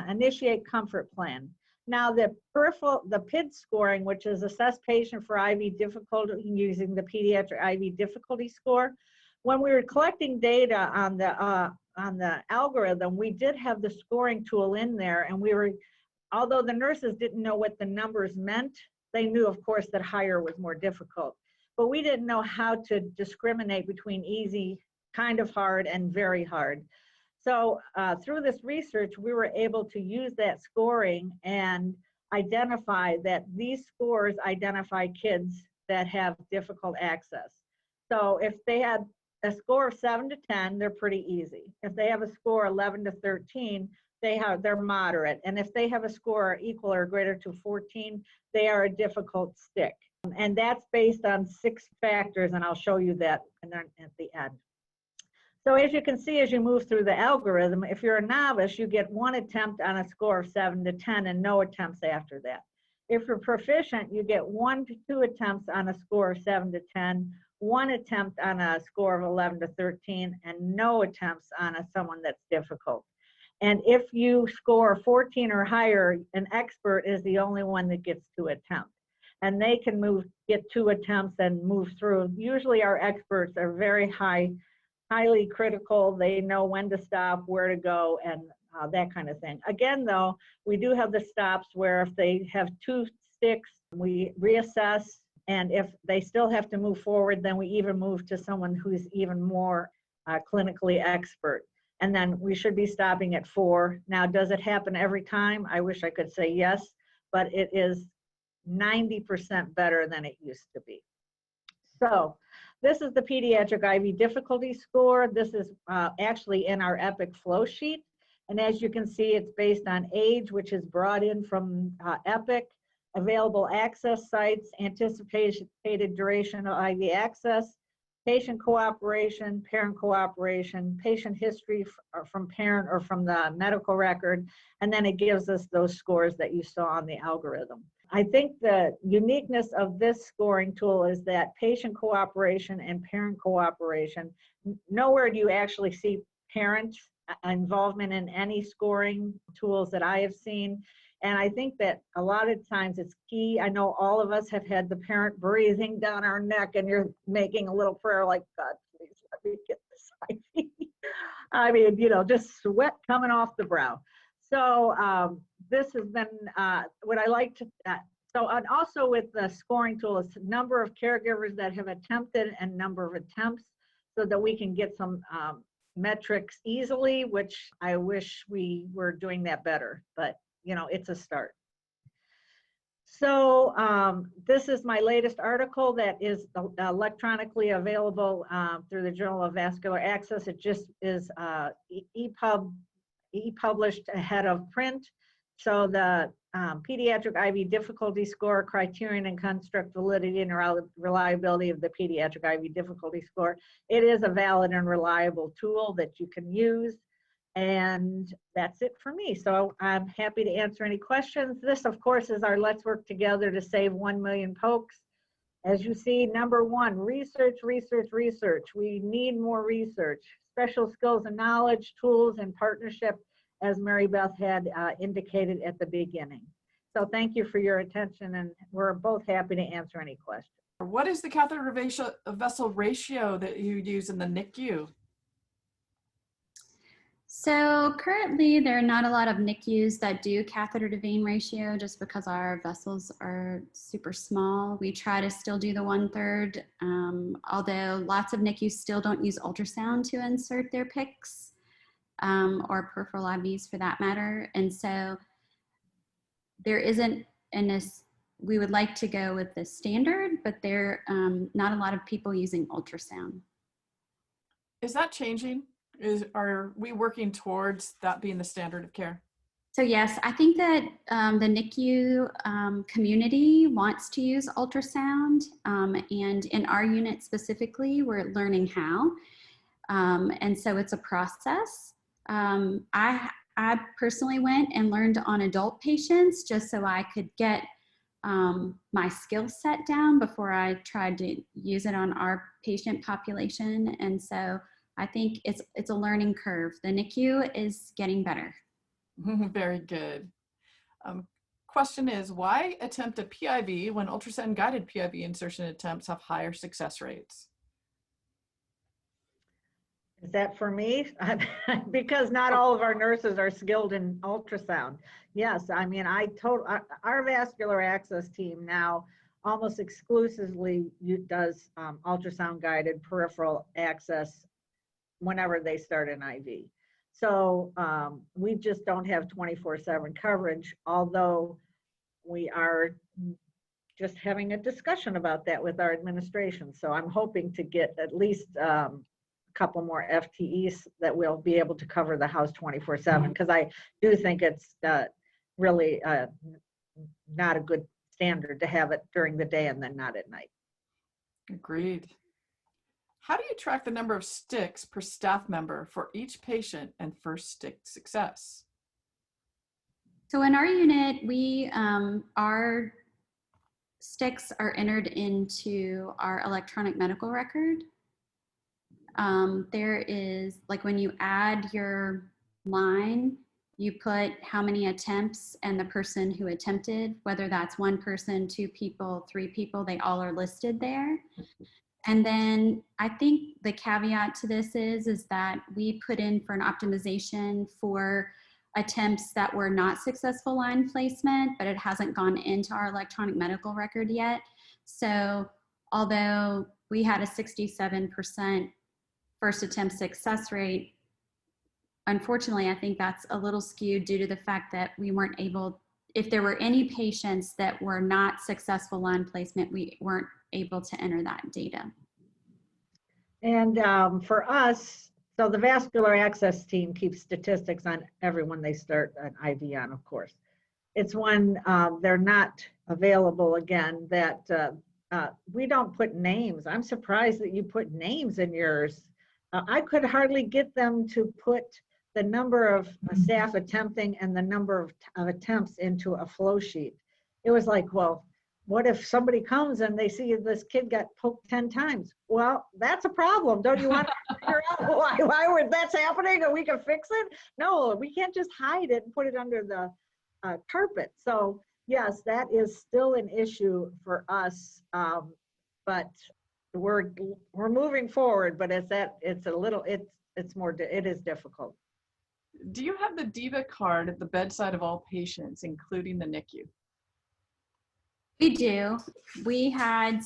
initiate comfort plan. Now the PID scoring, which is assess patient for IV difficulty using the pediatric IV difficulty score. When we were collecting data on the algorithm, we did have the scoring tool in there, and although the nurses didn't know what the numbers meant, they knew, of course, that higher was more difficult. But we didn't know how to discriminate between easy, kind of hard, and very hard. So through this research, we were able to use that scoring and identify that these scores identify kids that have difficult access. So if they had a score of 7 to 10, they're pretty easy. If they have a score 11 to 13, they're moderate. And if they have a score equal or greater to 14, they are a difficult stick. And that's based on 6 factors, and I'll show you that at the end. So as you can see, as you move through the algorithm, if you're a novice, you get 1 attempt on a score of 7 to 10 and no attempts after that. If you're proficient, you get 1 to 2 attempts on a score of 7 to 10, 1 attempt on a score of 11 to 13, and no attempts on someone that's difficult. And if you score 14 or higher, an expert is the only one that gets 2 attempts. And they can get 2 attempts and move through. Usually our experts are very highly critical. They know when to stop, where to go, and that kind of thing. Again, though, we do have the stops where if they have 2 sticks, we reassess. And if they still have to move forward, then we even move to someone who's even more clinically expert. And then we should be stopping at 4. Now, does it happen every time? I wish I could say yes, but it is 90% better than it used to be. So this is the pediatric IV difficulty score. This is actually in our EPIC flow sheet. And as you can see, it's based on age, which is brought in from EPIC, available access sites, anticipated duration of IV access, patient cooperation, parent cooperation, patient history from parent or from the medical record, and then it gives us those scores that you saw on the algorithm. I think the uniqueness of this scoring tool is that patient cooperation and parent cooperation, nowhere do you actually see parent involvement in any scoring tools that I have seen. And I think that a lot of times it's key. I know all of us have had the parent breathing down our neck and you're making a little prayer like, God, please let me get this IV. I mean, you know, just sweat coming off the brow. So this has been what I like to, and also with the scoring tool, it's number of caregivers that have attempted and number of attempts so that we can get some metrics easily, which I wish we were doing that better, but you know, it's a start. So this is my latest article that is electronically available through the Journal of Vascular Access. It just is e-published ahead of print. So the pediatric IV difficulty score, criterion and construct validity and reliability of the pediatric IV difficulty score. It is a valid and reliable tool that you can use. And that's it for me. So I'm happy to answer any questions. This, of course, is our Let's Work Together to Save 1 Million Pokes. As you see, number 1, research, research, research. We need more research, special skills and knowledge, tools, and partnership, as Mary Beth had indicated at the beginning. So thank you for your attention, and we're both happy to answer any questions. What is the catheter vessel ratio that you use in the NICU? So currently there are not a lot of NICUs that do catheter to vein ratio just because our vessels are super small. We try to still do the 1/3, although lots of NICUs still don't use ultrasound to insert their PICs or peripheral IVs for that matter. And so there isn't, we would like to go with the standard, but there are not a lot of people using ultrasound. Is that changing? Are we working towards that being the standard of care? So yes, I think that the NICU community wants to use ultrasound, and in our unit specifically, we're learning how. And so it's a process. I personally went and learned on adult patients just so I could get my skill set down before I tried to use it on our patient population. And so I think it's a learning curve. The NICU is getting better. Very good. Question is, why attempt a PIV when ultrasound guided PIV insertion attempts have higher success rates? that for me? Because not all of our nurses are skilled in ultrasound. Yes, I mean, our vascular access team now almost exclusively does ultrasound guided peripheral access whenever they start an IV. So we just don't have 24/7 coverage, although we are just having a discussion about that with our administration. So I'm hoping to get at least a couple more FTEs that will be able to cover the house 24/7, because I do think it's really not a good standard to have it during the day and then not at night. Agreed. How do you track the number of sticks per staff member for each patient and first stick success? So in our unit, our sticks are entered into our electronic medical record. There is, like, when you add your line, you put how many attempts and the person who attempted, whether that's one person, two people, three people, they all are listed there. And then I think the caveat to this is that we put in for an optimization for attempts that were not successful line placement, but it hasn't gone into our electronic medical record yet. So although we had a 67% first attempt success rate, unfortunately, I think that's a little skewed due to the fact that we weren't able, if there were any patients that were not successful line placement, we weren't able to enter that data. And for us, so the vascular access team keeps statistics on everyone they start an IV on, of course. It's when they're not available again that we don't put names. I'm surprised that you put names in yours. I could hardly get them to put the number of staff attempting and the number of attempts into a flow sheet. It was like, well, what if somebody comes and they see this kid got poked 10 times? Well, that's a problem. Don't you want to figure out why that's happening and we can fix it? No, we can't just hide it and put it under the carpet. So yes, that is still an issue for us, but we're moving forward. But it is difficult. Do you have the DIVA card at the bedside of all patients, including the NICU? We do. We have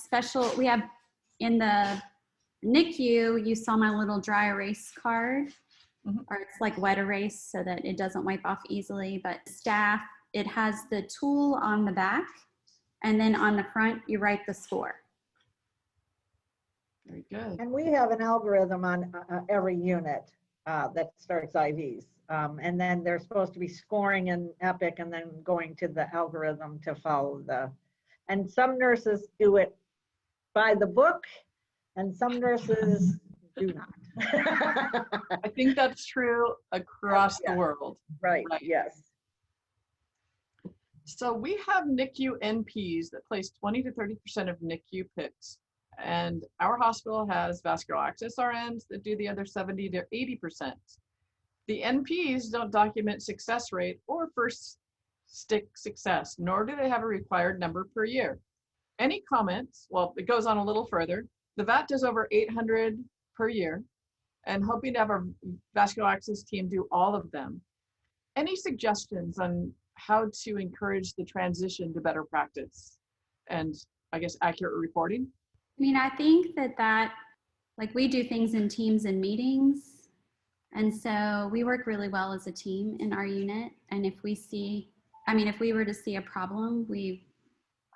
in the NICU, you saw my little dry erase card, or it's like wet erase so that it doesn't wipe off easily. But staff, it has the tool on the back, and then on the front, you write the score. Very good. And we have an algorithm on every unit that starts IVs. And then they're supposed to be scoring in Epic and then going to the algorithm to follow and some nurses do it by the book and some nurses do not. I think that's true across the world. Right, yes. So we have NICU NPs that place 20 to 30% of NICU picks. And our hospital has vascular access RNs that do the other 70 to 80%. The NPs don't document success rate or first stick success, nor do they have a required number per year. Any comments? Well, it goes on a little further. The VAT does over 800 per year, and hoping to have our vascular access team do all of them. Any suggestions on how to encourage the transition to better practice and, I guess, accurate reporting? I mean, I think that like, we do things in teams and meetings. And so we work really well as a team in our unit. And if we were to see a problem, we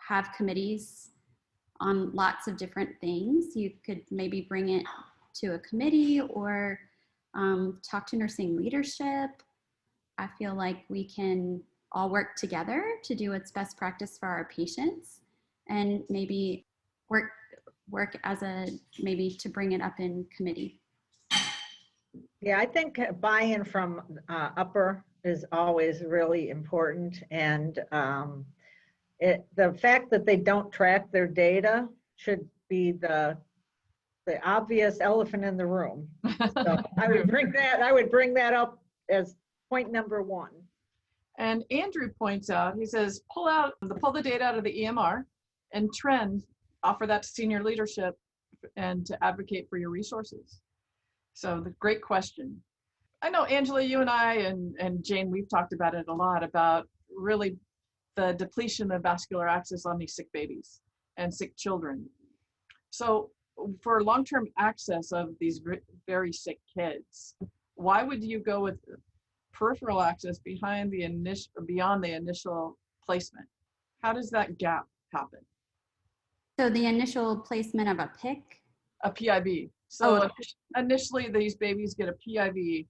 have committees on lots of different things. You could maybe bring it to a committee or talk to nursing leadership. I feel like we can all work together to do what's best practice for our patients, and maybe work as maybe to bring it up in committee. Yeah, I think buy-in from upper is always really important, and the fact that they don't track their data should be the obvious elephant in the room. So I would bring that up as point number one. And Andrew points out, he says, pull the data out of the EMR and trend, offer that to senior leadership and to advocate for your resources. So the great question. I know, Angela, you and I and Jane, we've talked about it a lot, about really the depletion of vascular access on these sick babies and sick children. So for long-term access of these very sick kids, why would you go with peripheral access beyond the initial placement? How does that gap happen? So the initial placement of a PIC? A PIV. So initially these babies get a PIV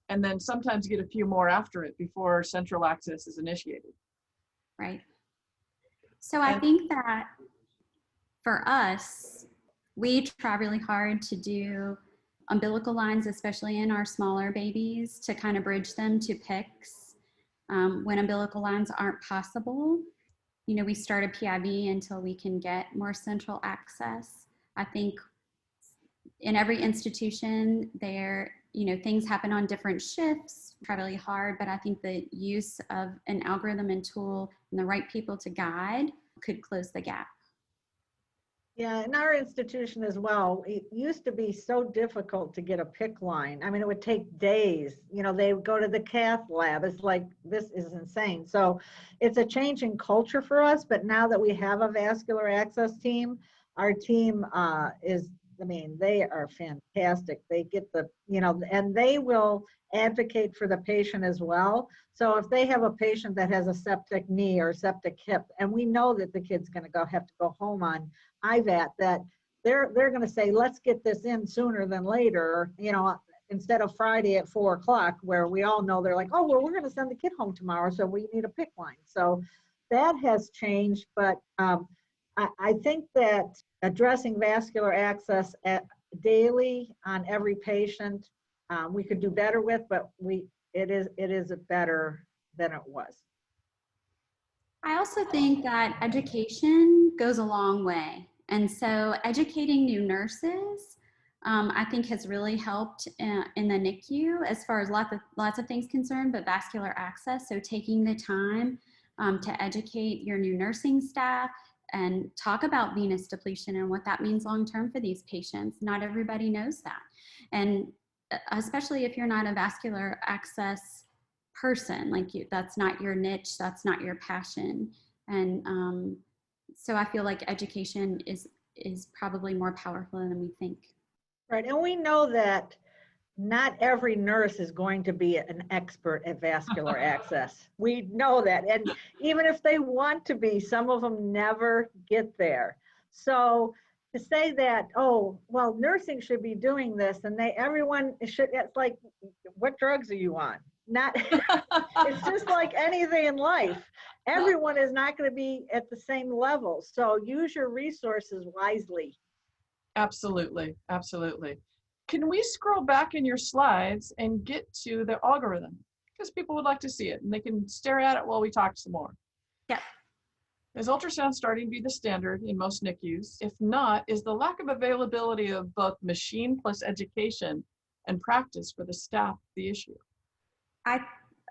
and then sometimes get a few more after it before central access is initiated. Right. So I think that for us, we try really hard to do umbilical lines, especially in our smaller babies, to kind of bridge them to PICs when umbilical lines aren't possible. You know, we start a PIV until we can get more central access. I think in every institution there, you know, things happen on different shifts, try really hard, but I think the use of an algorithm and tool and the right people to guide could close the gap. Yeah, in our institution as well, it used to be so difficult to get a PIC line. I mean, it would take days. You know, they would go to the cath lab. It's like, this is insane. So it's a change in culture for us. But now that we have a vascular access team, our team is, I mean, they are fantastic. They get the, you know, and they will advocate for the patient as well. So if they have a patient that has a septic knee or septic hip, and we know that the kid's going to have to go home on IVAT, that they're going to say, let's get this in sooner than later, you know, instead of Friday at 4 o'clock, where we all know they're like, oh, well, we're going to send the kid home tomorrow, so we need a PIC line. So that has changed, but I think that addressing vascular access daily on every patient, we could do better with, but it is better than it was. I also think that education goes a long way. And so educating new nurses, I think has really helped in the NICU as far as lots of things concerned, but vascular access. So taking the time to educate your new nursing staff and talk about venous depletion and what that means long-term for these patients. Not everybody knows that. And especially if you're not a vascular access person, like that's not your niche, that's not your passion. And so I feel like education is probably more powerful than we think. Right, and we know that not every nurse is going to be an expert at vascular access. We know that, and even if they want to be, some of them never get there. So to say that, oh, well, nursing should be doing this, and everyone should, it's like, what drugs are you on? Not, it's just like anything in life. Everyone is not going to be at the same level. So use your resources wisely. Absolutely, absolutely. Can we scroll back in your slides and get to the algorithm? Because people would like to see it and they can stare at it while we talk some more. Yeah. Is ultrasound starting to be the standard in most NICUs? If not, is the lack of availability of both machine plus education and practice for the staff the issue?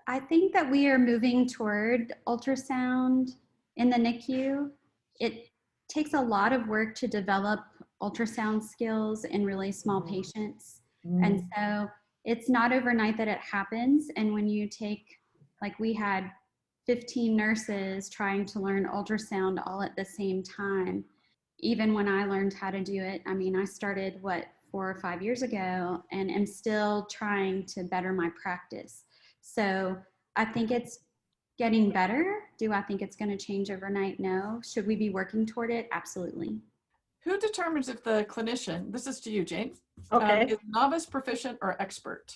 I think that we are moving toward ultrasound in the NICU. It takes a lot of work to develop ultrasound skills in really small patients. And so it's not overnight that it happens. And when you take, like we had 15 nurses trying to learn ultrasound all at the same time. Even when I learned how to do it, I mean, I started 4 or 5 years ago and am still trying to better my practice. So I think it's getting better. Do I think it's going to change overnight? No. Should we be working toward it? Absolutely. Who determines if the clinician, this is to you, Jane, Okay. is novice, proficient, or expert?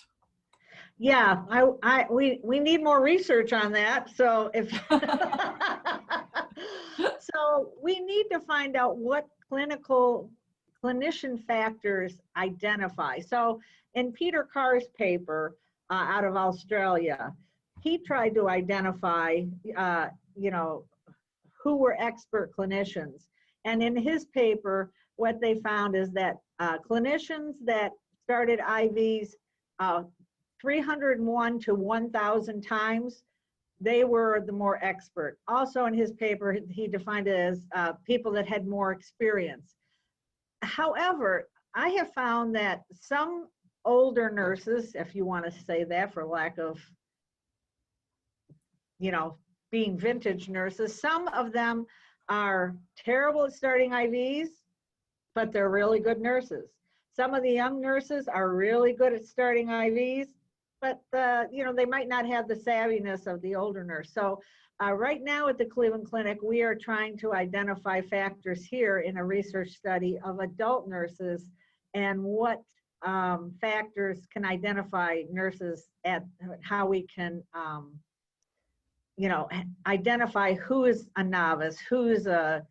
Yeah, we need more research on that. So if so we need to find out what clinician factors identify. So in Peter Carr's paper out of Australia, he tried to identify you know, who were expert clinicians. And in his paper, what they found is that clinicians that started IVs 301 to 1,000 times, they were the more expert. Also in his paper, he defined it as people that had more experience. However, I have found that some older nurses, if you want to say that for lack of, being vintage nurses. Some of them are terrible at starting IVs, but they're really good nurses. Some of the young nurses are really good at starting IVs, but they might not have the savviness of the older nurse. So right now at the Cleveland Clinic, we are trying to identify factors here in a research study of adult nurses and what factors can identify nurses at how we can, identify who is a novice, who is a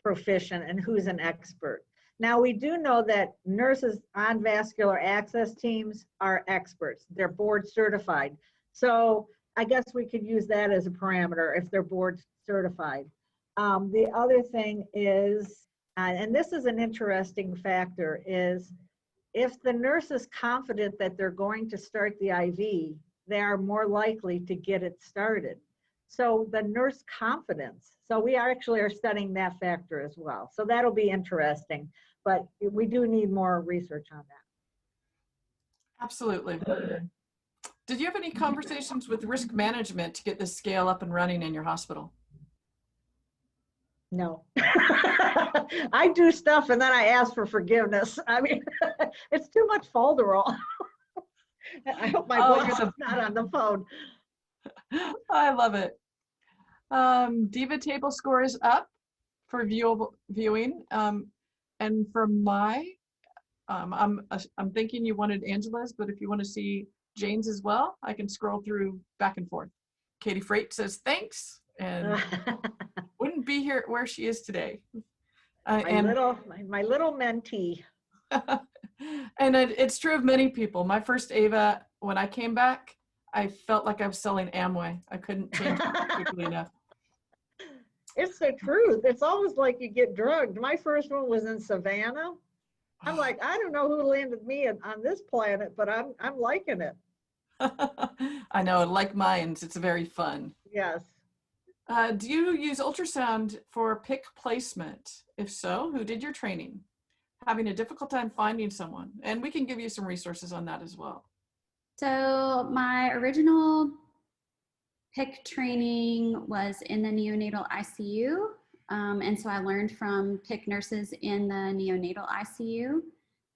proficient, and who's an expert. Now, we do know that nurses on vascular access teams are experts. They're board certified. So I guess we could use that as a parameter if they're board certified. The other thing is, and this is an interesting factor, is if the nurse is confident that they're going to start the IV, they are more likely to get it started. So the nurse confidence. So we actually are studying that factor as well. So that'll be interesting, but we do need more research on that. Absolutely. Did you have any conversations with risk management to get this scale up and running in your hospital? No. I do stuff and then I ask for forgiveness. I mean, it's too much folderol. I hope my boyfriend's not on the phone. I love it. Diva table score is up for viewing. And for my, I'm thinking you wanted Angela's, but if you want to see Jane's as well, I can scroll through back and forth. Katie Freight says thanks and wouldn't be here where she is today. My little mentee. And it's true of many people. My first AVA, when I came back, I felt like I was selling Amway. I couldn't change it quickly enough. It's the truth. It's almost like you get drugged. My first one was in Savannah. I'm like, I don't know who landed me on this planet, but I'm liking it. I know, like mines, it's very fun. Yes. Do you use ultrasound for PICC placement? If so, who did your training? Having a difficult time finding someone, and we can give you some resources on that as well. So my original PICC training was in the neonatal ICU. And so I learned from PICC nurses in the neonatal ICU.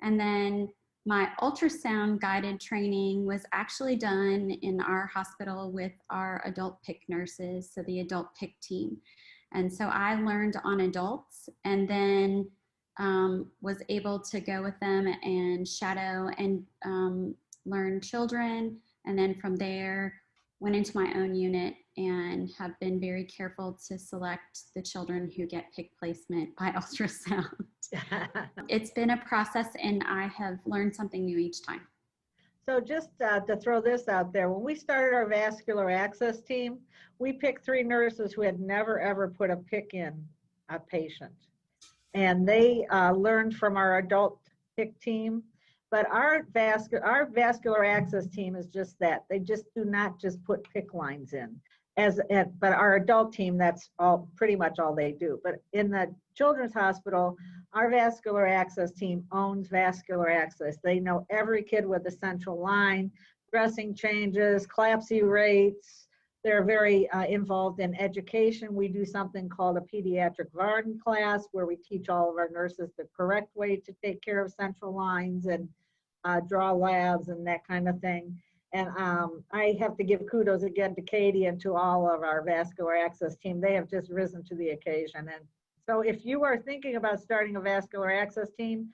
And then my ultrasound guided training was actually done in our hospital with our adult PICC nurses, so the adult PICC team. And so I learned on adults and then was able to go with them and shadow and learn children. And then from there, went into my own unit and have been very careful to select the children who get PICC placement by ultrasound. It's been a process and I have learned something new each time. So just to throw this out there, when we started our vascular access team, we picked 3 nurses who had never ever put a PICC in a patient. And they learned from our adult PICC team. But our vascular access team is just that. They just do not just put PICC lines in. But our adult team, that's pretty much all they do. But in the children's hospital, our vascular access team owns vascular access. They know every kid with a central line, dressing changes, CLAPSI rates. They're very involved in education. We do something called a pediatric Varden class where we teach all of our nurses the correct way to take care of central lines and draw labs and that kind of thing. And I have to give kudos again to Katie and to all of our vascular access team. They have just risen to the occasion. And so if you are thinking about starting a vascular access team,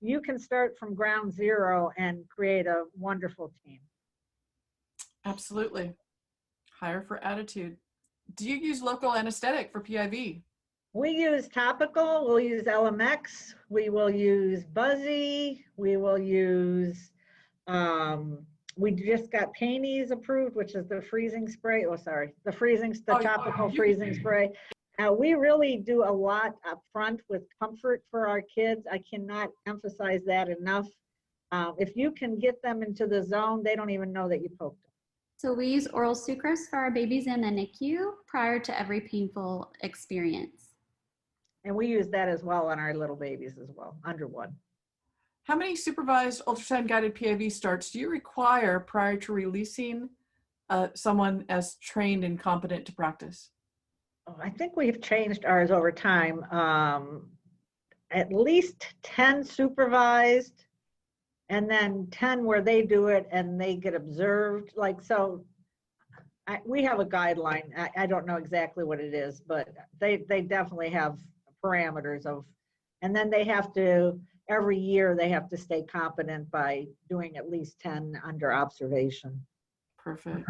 you can start from ground zero and create a wonderful team. Absolutely. Hire for attitude. Do you use local anesthetic for PIV? We use topical, we'll use LMX, we will use Buzzy, we will use, we just got Paynees approved, which is the freezing spray. Oh, sorry, the topical freezing spray. We really do a lot up front with comfort for our kids. I cannot emphasize that enough. If you can get them into the zone, they don't even know that you poked them. So we use oral sucrose for our babies in the NICU prior to every painful experience. And we use that as well on our little babies as well, under 1. how many supervised ultrasound-guided PIV starts do you require prior to releasing someone as trained and competent to practice? Oh, I think we've changed ours over time. At least 10 supervised, and then 10 where they do it and they get observed. Like, so we have a guideline. I don't know exactly what it is, but they definitely have parameters of, and then they have to, every year they have to stay competent by doing at least 10 under observation. Perfect.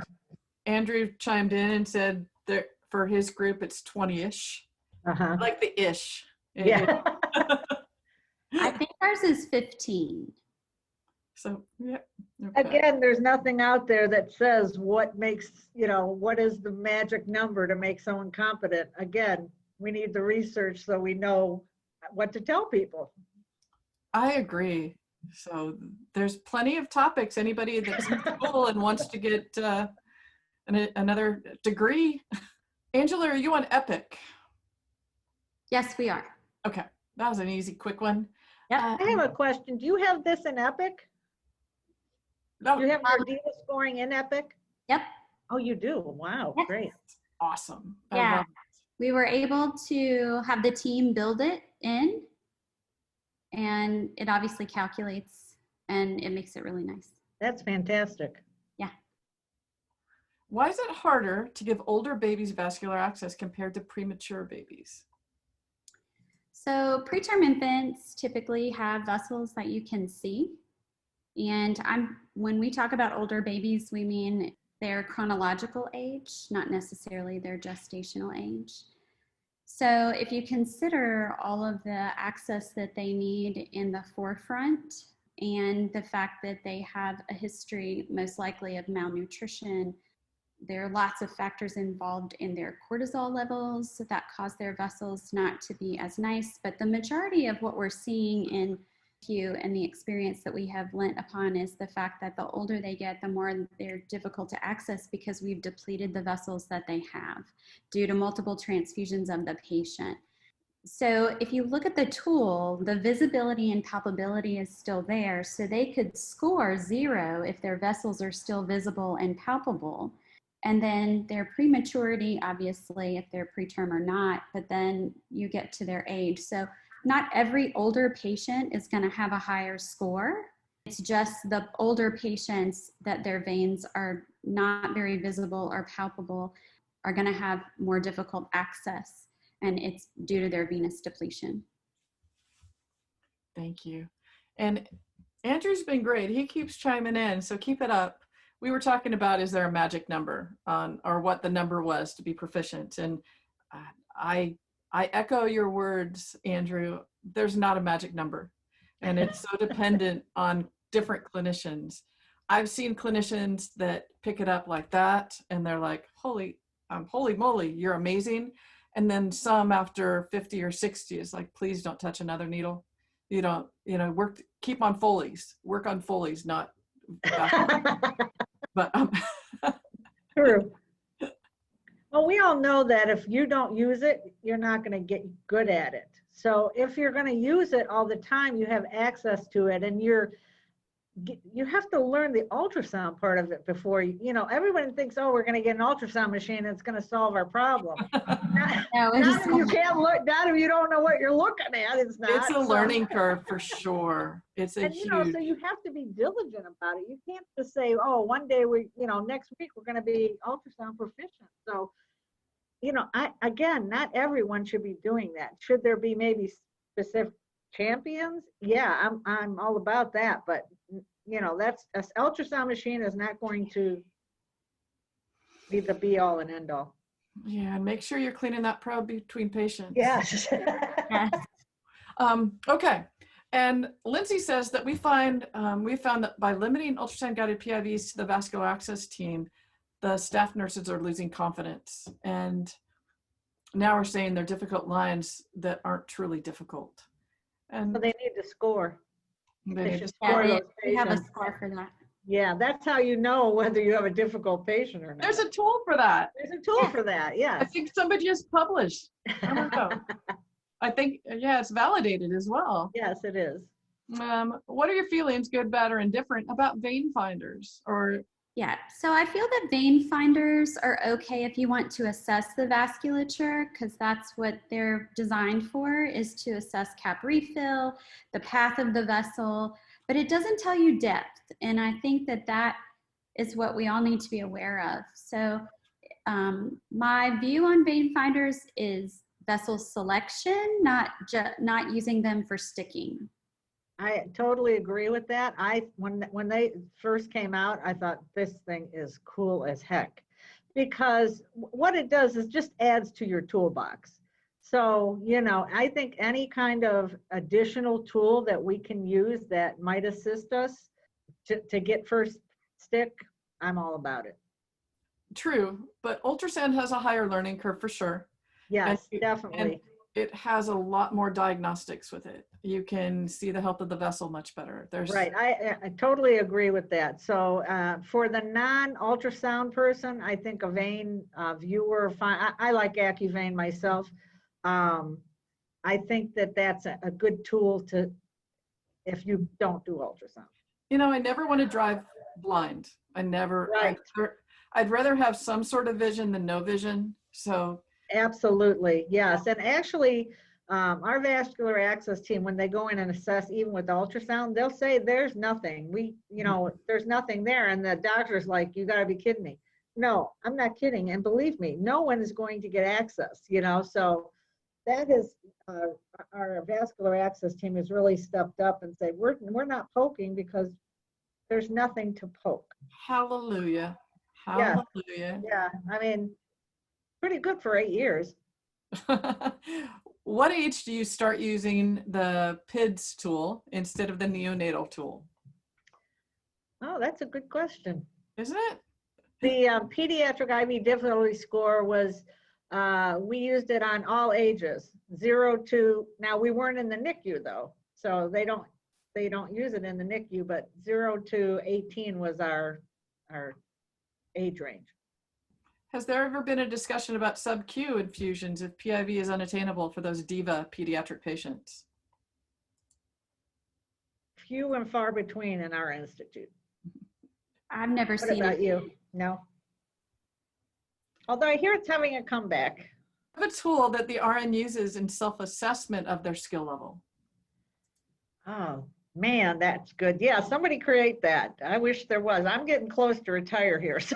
Andrew chimed in and said that for his group, it's 20-ish. Uh-huh. Like the ish. Yeah. I think ours is 15. So, yeah. Okay. Again, there's nothing out there that says what makes, what is the magic number to make someone competent. Again, we need the research so we know what to tell people. I agree. So there's plenty of topics. Anybody that's in school and wants to get another degree. Angela, are you on Epic? Yes, we are. Okay, that was an easy, quick one. Yep. I have a question. Do you have this in Epic? No, Do you have your data scoring in Epic? Yep. Oh, you do? Wow, Yes. great. awesome. I Yeah. love it. We were able to have the team build it in, and it obviously calculates and it makes it really nice. That's fantastic. Why is it harder to give older babies vascular access compared to premature babies? So preterm infants typically have vessels that you can see. And when we talk about older babies, we mean their chronological age, not necessarily their gestational age. So if you consider all of the access that they need in the forefront and the fact that they have a history most likely of malnutrition, there are lots of factors involved in their cortisol levels that cause their vessels not to be as nice. But the majority of what we're seeing in PICU and the experience that we have lent upon is the fact that the older they get, the more they're difficult to access because we've depleted the vessels that they have due to multiple transfusions of the patient. So if you look at the tool, the visibility and palpability is still there. So they could score 0 if their vessels are still visible and palpable. And then their prematurity, obviously, if they're preterm or not, but then you get to their age. So not every older patient is going to have a higher score. It's just the older patients that their veins are not very visible or palpable are going to have more difficult access, and it's due to their venous depletion. Thank you. And Andrew's been great. He keeps chiming in, so keep it up. We were talking about, is there a magic number on, or what the number was to be proficient? And I echo your words, Andrew. There's not a magic number, and it's so dependent on different clinicians. I've seen clinicians that pick it up like that, and they're like, holy moly, you're amazing. And then some after 50 or 60 is like, please don't touch another needle. You don't, keep on Foley's, work on Foley's, not but True. Well, we all know that if you don't use it, you're not going to get good at it. So if you're going to use it all the time, you have access to it, and you have to learn the ultrasound part of it before everyone thinks, oh, we're going to get an ultrasound machine and it's going to solve our problem. Not if you can't look, not if you don't know what you're looking at. It's not. It's a learning curve for sure. It's a huge. So you have to be diligent about it. You can't just say, oh, one day next week we're going to be ultrasound proficient. So, not everyone should be doing that. Should there be maybe specific champions? Yeah, I'm all about that. But that's an ultrasound machine is not going to be the be all and end all. Yeah, and make sure you're cleaning that probe between patients. Yes. Okay. And Lindsay says that we found that by limiting ultrasound guided PIVs to the vascular access team, the staff nurses are losing confidence. And now we're saying they're difficult lines that aren't truly difficult. And So they need to score. they should Yeah, score those we have a patients. score for that. Yeah, that's how you know whether you have a difficult patient or not. there's a tool for that. There's a tool for that, I yes. think somebody just published. I don't know. I think, yeah, it's validated as well. Yes, it is. What are your feelings, good, bad, or indifferent, about vein finders? Or Yeah, so I feel that vein finders are okay if you want to assess the vasculature, because that's what they're designed for, is to assess cap refill, the path of the vessel, but it doesn't tell you depth. And I think that that is what we all need to be aware of. So my view on vein finders is vessel selection, not using them for sticking. I totally agree with that. When they first came out, I thought this thing is cool as heck, because what it does is just adds to your toolbox. So, you know, I think any kind of additional tool that we can use that might assist us to get first stick, I'm all about it. true, but ultrasound has a higher learning curve for sure. Yes, And definitely. it has a lot more diagnostics with it. You can see the health of the vessel much better. Right, I totally agree with that. So for the non-ultrasound person, I think a vein viewer, fine. I like AccuVein myself. I think that that's a good tool to, if you don't do ultrasound. You know, I never want to drive blind. I never, Right. I'd rather have some sort of vision than no vision. So Absolutely, yes. And actually, our vascular access team, when they go in and assess, even with ultrasound, they'll say there's nothing. There's nothing there. And the doctor's like, you got to be kidding me. No, I'm not kidding. And believe me, no one is going to get access, you know. So that is, our vascular access team has really stepped up and said, we're not poking because there's nothing to poke. hallelujah. Yeah. Hallelujah. Yeah, I mean, pretty good for 8 years. What age do you start using the PIDS tool instead of the neonatal tool? Oh, that's a good question. Isn't it? The pediatric IV difficulty score was, we used it on all ages, 0 to, now we weren't in the NICU though, so they don't use it in the NICU, but 0 to 18 was our age range. Has there ever been a discussion about sub-Q infusions if PIV is unattainable for those DIVA pediatric patients? Few and far between in our institute. I've never What seen about it. you? No? Although I hear it's having a comeback. I have a tool that the RN uses in self-assessment of their skill level. Oh, man, that's good. Yeah, somebody create that. I wish there was. I'm getting close to retire here, so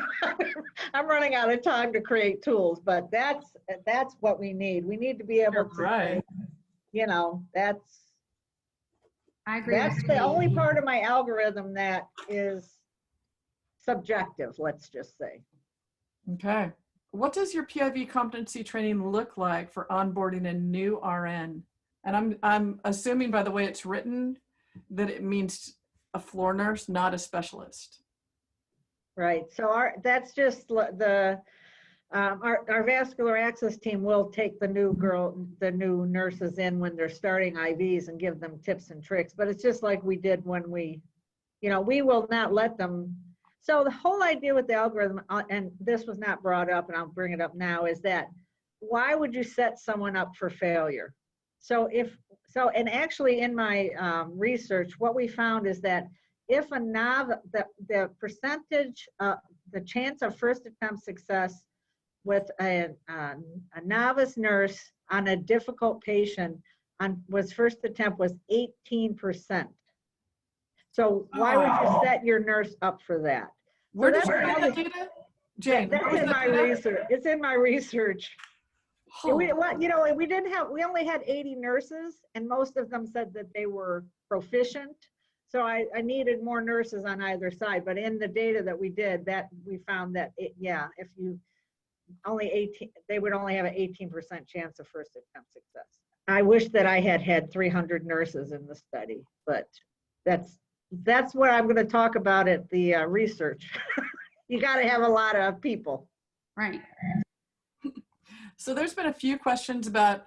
I'm running out of time to create tools, but that's what we need. We need to be able to say, you know, I agree. that's the only part of my algorithm that is subjective, let's just say. Okay. What does your PIV competency training look like for onboarding a new RN? And I'm assuming by the way it's written that it means a floor nurse, not a specialist. Right. So that's just our vascular access team will take the new nurses in when they're starting IVs and give them tips and tricks. But it's just like we did when we will not let them. So the whole idea with the algorithm, and this was not brought up, and I'll bring it up now, is that why would you set someone up for failure? And actually in my research, what we found is that if the percentage, the chance of first attempt success with a novice nurse on a difficult patient was first attempt was 18%. So why would you set your nurse up for that? Where did you get that data? Jane, that's in my research. It's in my research. Oh. We only had 80 nurses, and most of them said that they were proficient. So I needed more nurses on either side. But in the data that we did, that we found that if you they would only have an 18% chance of first attempt success. I wish that I had 300 nurses in the study, but that's what I'm going to talk about at the research. You got to have a lot of people. Right. So there's been a few questions about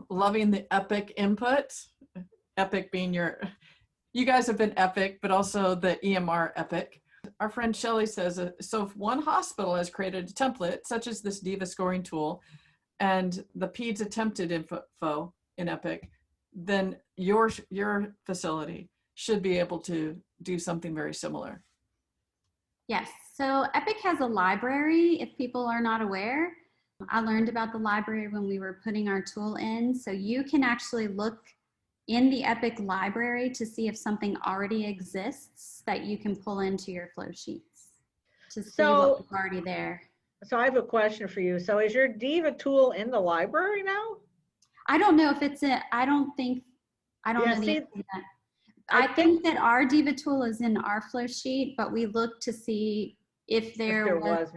loving the EPIC input. EPIC being you guys have been EPIC, but also the EMR EPIC. Our friend Shelley says, so if one hospital has created a template, such as this DIVA scoring tool, and the PEDS attempted info in EPIC, then your facility, should be able to do something very similar. Yes, so Epic has a library if people are not aware. I learned about the library when we were putting our tool in. So you can actually look in the Epic library to see if something already exists that you can pull into your flow sheets to see what was already there. So I have a question for you. So is your DIVA tool in the library now? I don't know if it's I don't know the answer to that. I think that our DIVA tool is in our flow sheet, but we looked to see if there was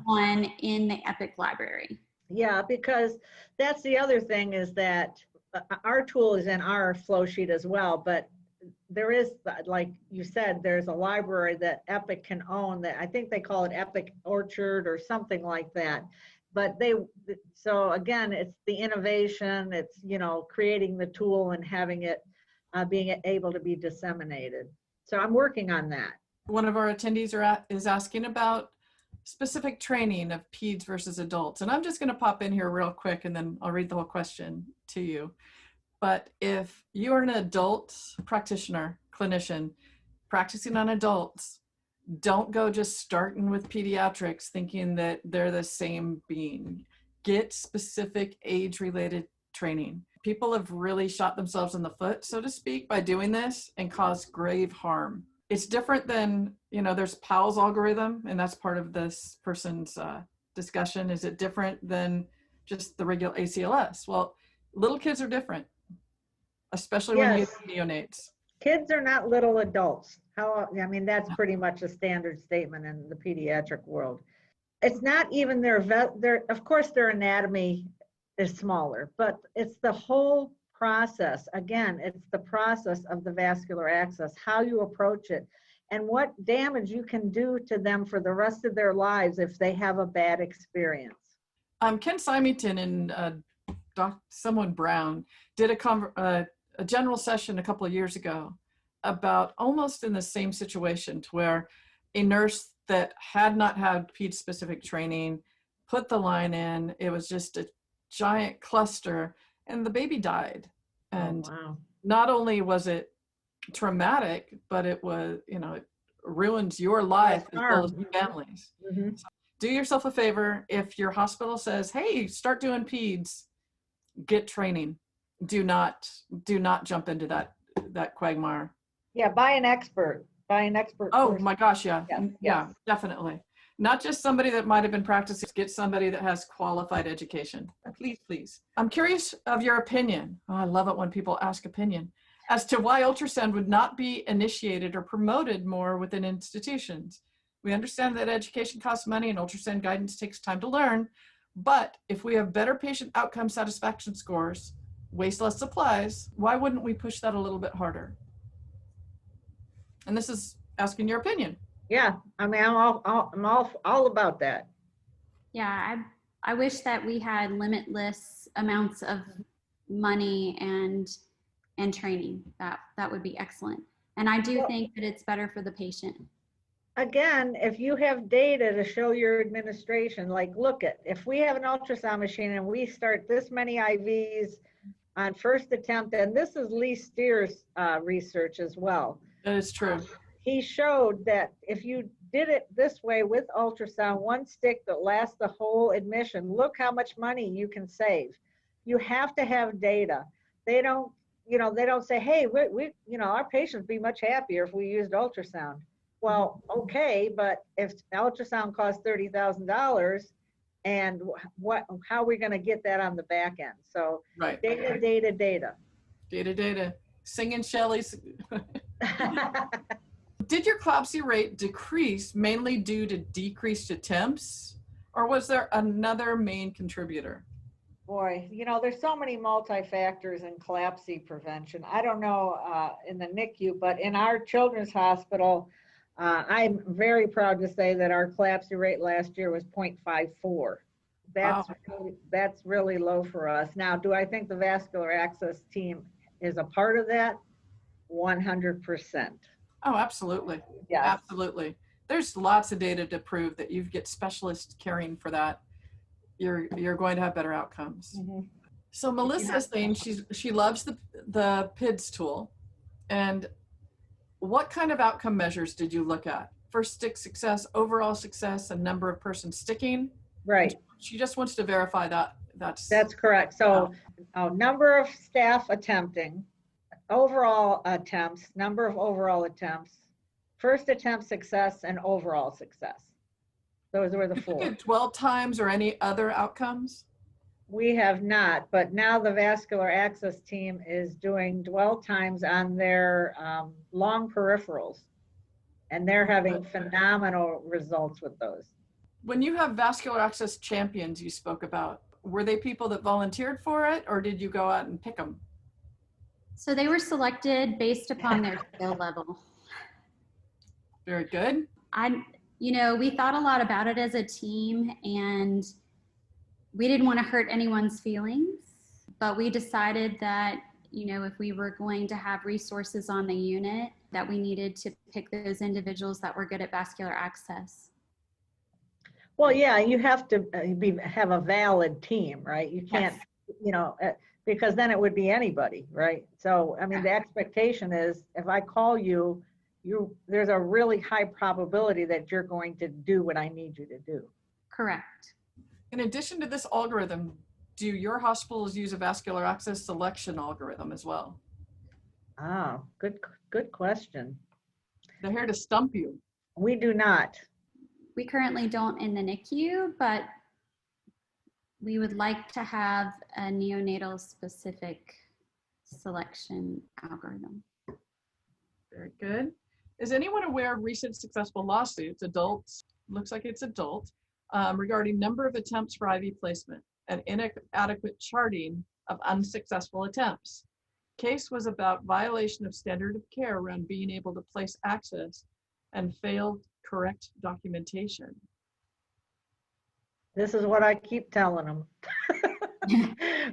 one in the Epic library. Yeah, because that's the other thing is that our tool is in our flow sheet as well, but there is, like you said, there's a library that Epic can own that I think they call it Epic Orchard or something like that. But so again, it's the innovation, it's, you know, creating the tool and having it being able to be disseminated. So I'm working on that. One of our attendees is asking about specific training of peds versus adults. And I'm just going to pop in here real quick and then I'll read the whole question to you. But if you are an adult practitioner, clinician, practicing on adults, don't go just starting with pediatrics thinking that they're the same being. Get specific age-related training. People have really shot themselves in the foot, so to speak, by doing this and caused grave harm. It's different than, you know, there's Powell's algorithm, and that's part of this person's discussion. Is it different than just the regular ACLS? Well, little kids are different, especially when you have neonates. Kids are not little adults. I mean, that's pretty much a standard statement in the pediatric world. It's not even of course, their anatomy is smaller, but it's the whole process. Again, it's the process of the vascular access, how you approach it, and what damage you can do to them for the rest of their lives if they have a bad experience. Ken Symington and someone Brown did a general session a couple of years ago about almost in the same situation, to where a nurse that had not had ped specific training put the line in. It was just a giant cluster and the baby died. And not only was it traumatic, but it was, you know, it ruins your life as well as your families. So do yourself a favor. If your hospital says, hey, start doing peds, get training. Do not jump into that quagmire. Yeah, buy an expert. Oh person. My gosh, yeah. Yeah, definitely. Not just somebody that might have been practicing, get somebody that has qualified education. Please, please. I'm curious of your opinion. Oh, I love it when people ask opinion as to why ultrasound would not be initiated or promoted more within institutions. We understand that education costs money and ultrasound guidance takes time to learn, but if we have better patient outcome satisfaction scores, waste less supplies, why wouldn't we push that a little bit harder? And this is asking your opinion. Yeah, I mean, I'm all about that. Yeah, I wish that we had limitless amounts of money and training. That would be excellent. And I do think that it's better for the patient. Again, if you have data to show your administration, like look at, if we have an ultrasound machine and we start this many IVs on first attempt, and this is Lee Steer's research as well. That is true. He showed that if you did it this way with ultrasound, one stick that lasts the whole admission, look how much money you can save. You have to have data. They don't say, hey, we our patients would be much happier if we used ultrasound. Well, okay, but if ultrasound costs $30,000, and how are we going to get that on the back end? So right. Data. Singing Shelley's. Did your CLABSI rate decrease mainly due to decreased attempts, or was there another main contributor? Boy, there's so many multi-factors in CLABSI prevention. I don't know in the NICU, but in our children's hospital, I'm very proud to say that our CLABSI rate last year was 0.54. That's really low for us. Now, do I think the vascular access team is a part of that? 100%. Oh, absolutely. Yes. Absolutely. There's lots of data to prove that you get specialists caring for that. You're going to have better outcomes. Mm-hmm. So Melissa is saying she loves the PIDS tool, and what kind of outcome measures did you look at? First stick success, overall success, and number of persons sticking? Right. She just wants to verify that. That's correct. So number of staff attempting, overall attempts, number of overall attempts, first attempt success, and overall success. Those were the Did you four. look at dwell times or any other outcomes? We have not, but now the vascular access team is doing dwell times on their long peripherals, and they're having phenomenal results with those. When you have vascular access champions you spoke about, were they people that volunteered for it, or did you go out and pick them? So they were selected based upon their skill level. Very good. We thought a lot about it as a team, and we didn't want to hurt anyone's feelings, but we decided that, if we were going to have resources on the unit, that we needed to pick those individuals that were good at vascular access. Well, yeah, you have to have a valid team, right? You can't, Yes. because then it would be anybody, right? So, I mean, the expectation is if I call you, there's a really high probability that you're going to do what I need you to do. Correct. In addition to this algorithm, do your hospitals use a vascular access selection algorithm as well? Ah, good question. They're here to stump you. We do not. We currently don't in the NICU, but we would like to have a neonatal specific selection algorithm. Very good. Is anyone aware of recent successful lawsuits, adults, looks like it's adult, regarding number of attempts for IV placement and inadequate charting of unsuccessful attempts? Case was about violation of standard of care around being able to place access and failed correct documentation. This is what I keep telling them.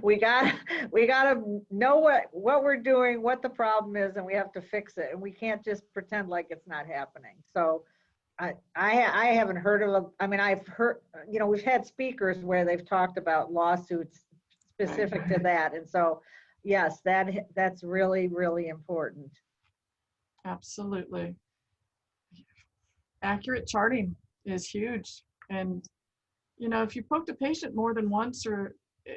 we gotta know what we're doing, what the problem is, and we have to fix it. And we can't just pretend like it's not happening. So I haven't heard of, I've heard, we've had speakers where they've talked about lawsuits specific to that. And so, yes, that's really, really important. Absolutely. Accurate charting is huge. And, if you poke the patient more than once, or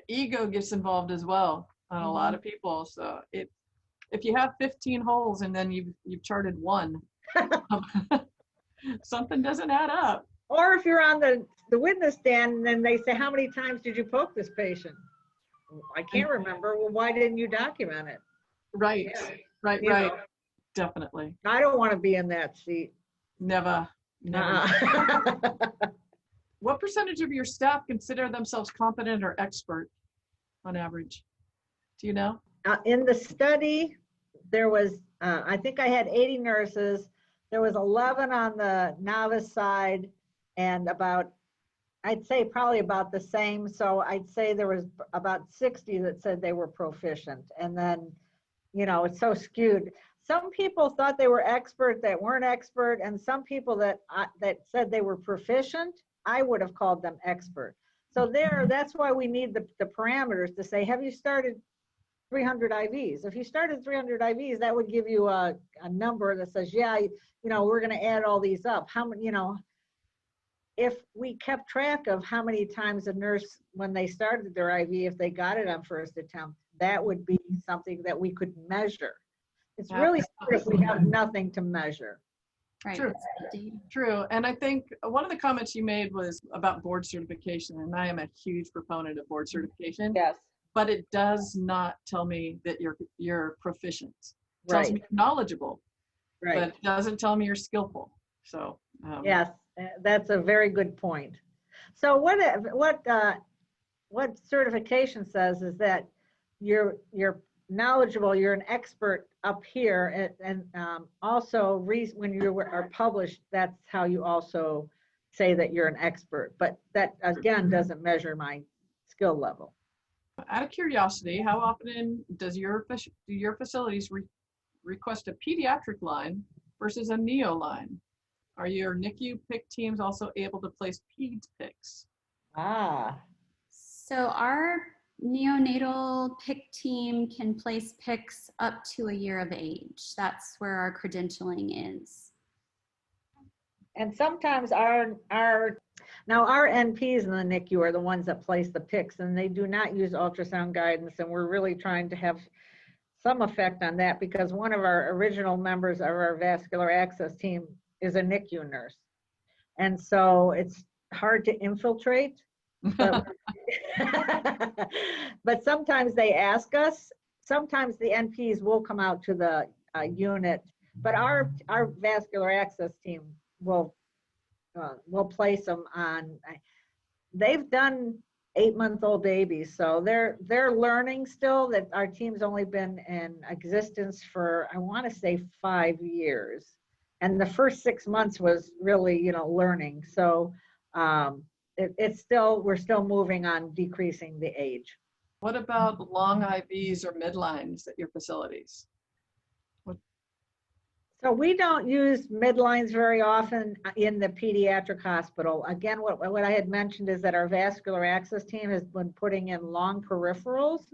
ego gets involved as well on a lot of people. So if you have 15 holes and then you've charted one, something doesn't add up. Or if you're on the witness stand and then they say, how many times did you poke this patient? I can't remember. Well, why didn't you document it? Right, Yeah. right. Definitely. I don't want to be in that seat. Never. What percentage of your staff consider themselves competent or expert on average? Do you know? In the study, there was, I think I had 80 nurses. There was 11 on the novice side, and I'd say probably about the same. So I'd say there was about 60 that said they were proficient. And then, it's so skewed. Some people thought they were expert that weren't expert, and some people that said they were proficient, I would have called them expert. So that's why we need the parameters to say, have you started 300 IVs? If you started 300 IVs, that would give you a number that says, yeah, we're going to add all these up. How many, if we kept track of how many times a nurse, when they started their IV, if they got it on first attempt, that would be something that we could measure. It's really hard if we have nothing to measure. Right. True. And I think one of the comments you made was about board certification, and I am a huge proponent of board certification. Yes. But it does not tell me that you're proficient. It tells me you're knowledgeable, right, but it doesn't tell me you're skillful. So yes, that's a very good point. So what certification says is that you're knowledgeable, you're an expert up here, and also when you are published, that's how you also say that you're an expert. But that again doesn't measure my skill level. Out of curiosity, how often do your facilities request a pediatric line versus a neo line? Are your NICU pick teams also able to place peds picks? So our neonatal PIC team can place PICs up to a year of age. That's where our credentialing is. And sometimes our NPs in the NICU are the ones that place the PICs, and they do not use ultrasound guidance, and we're really trying to have some effect on that because one of our original members of our vascular access team is a NICU nurse. And so it's hard to infiltrate, but, but sometimes they ask us, sometimes the NPs will come out to the unit, but our vascular access team will place them on. They've done 8-month-old babies, so they're learning still. That our team's only been in existence for, I want to say, 5 years, and the first 6 months was really learning. So we're still moving on decreasing the age. What about long IVs or midlines at your facilities? So we don't use midlines very often in the pediatric hospital. Again, what I had mentioned is that our vascular access team has been putting in long peripherals,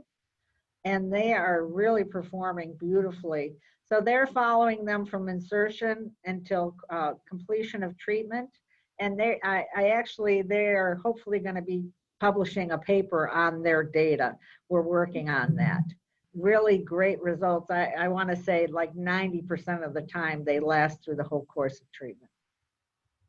and they are really performing beautifully. So they're following them from insertion until completion of treatment. And they're hopefully going to be publishing a paper on their data. We're working on that. Really great results. I want to say like 90% of the time they last through the whole course of treatment.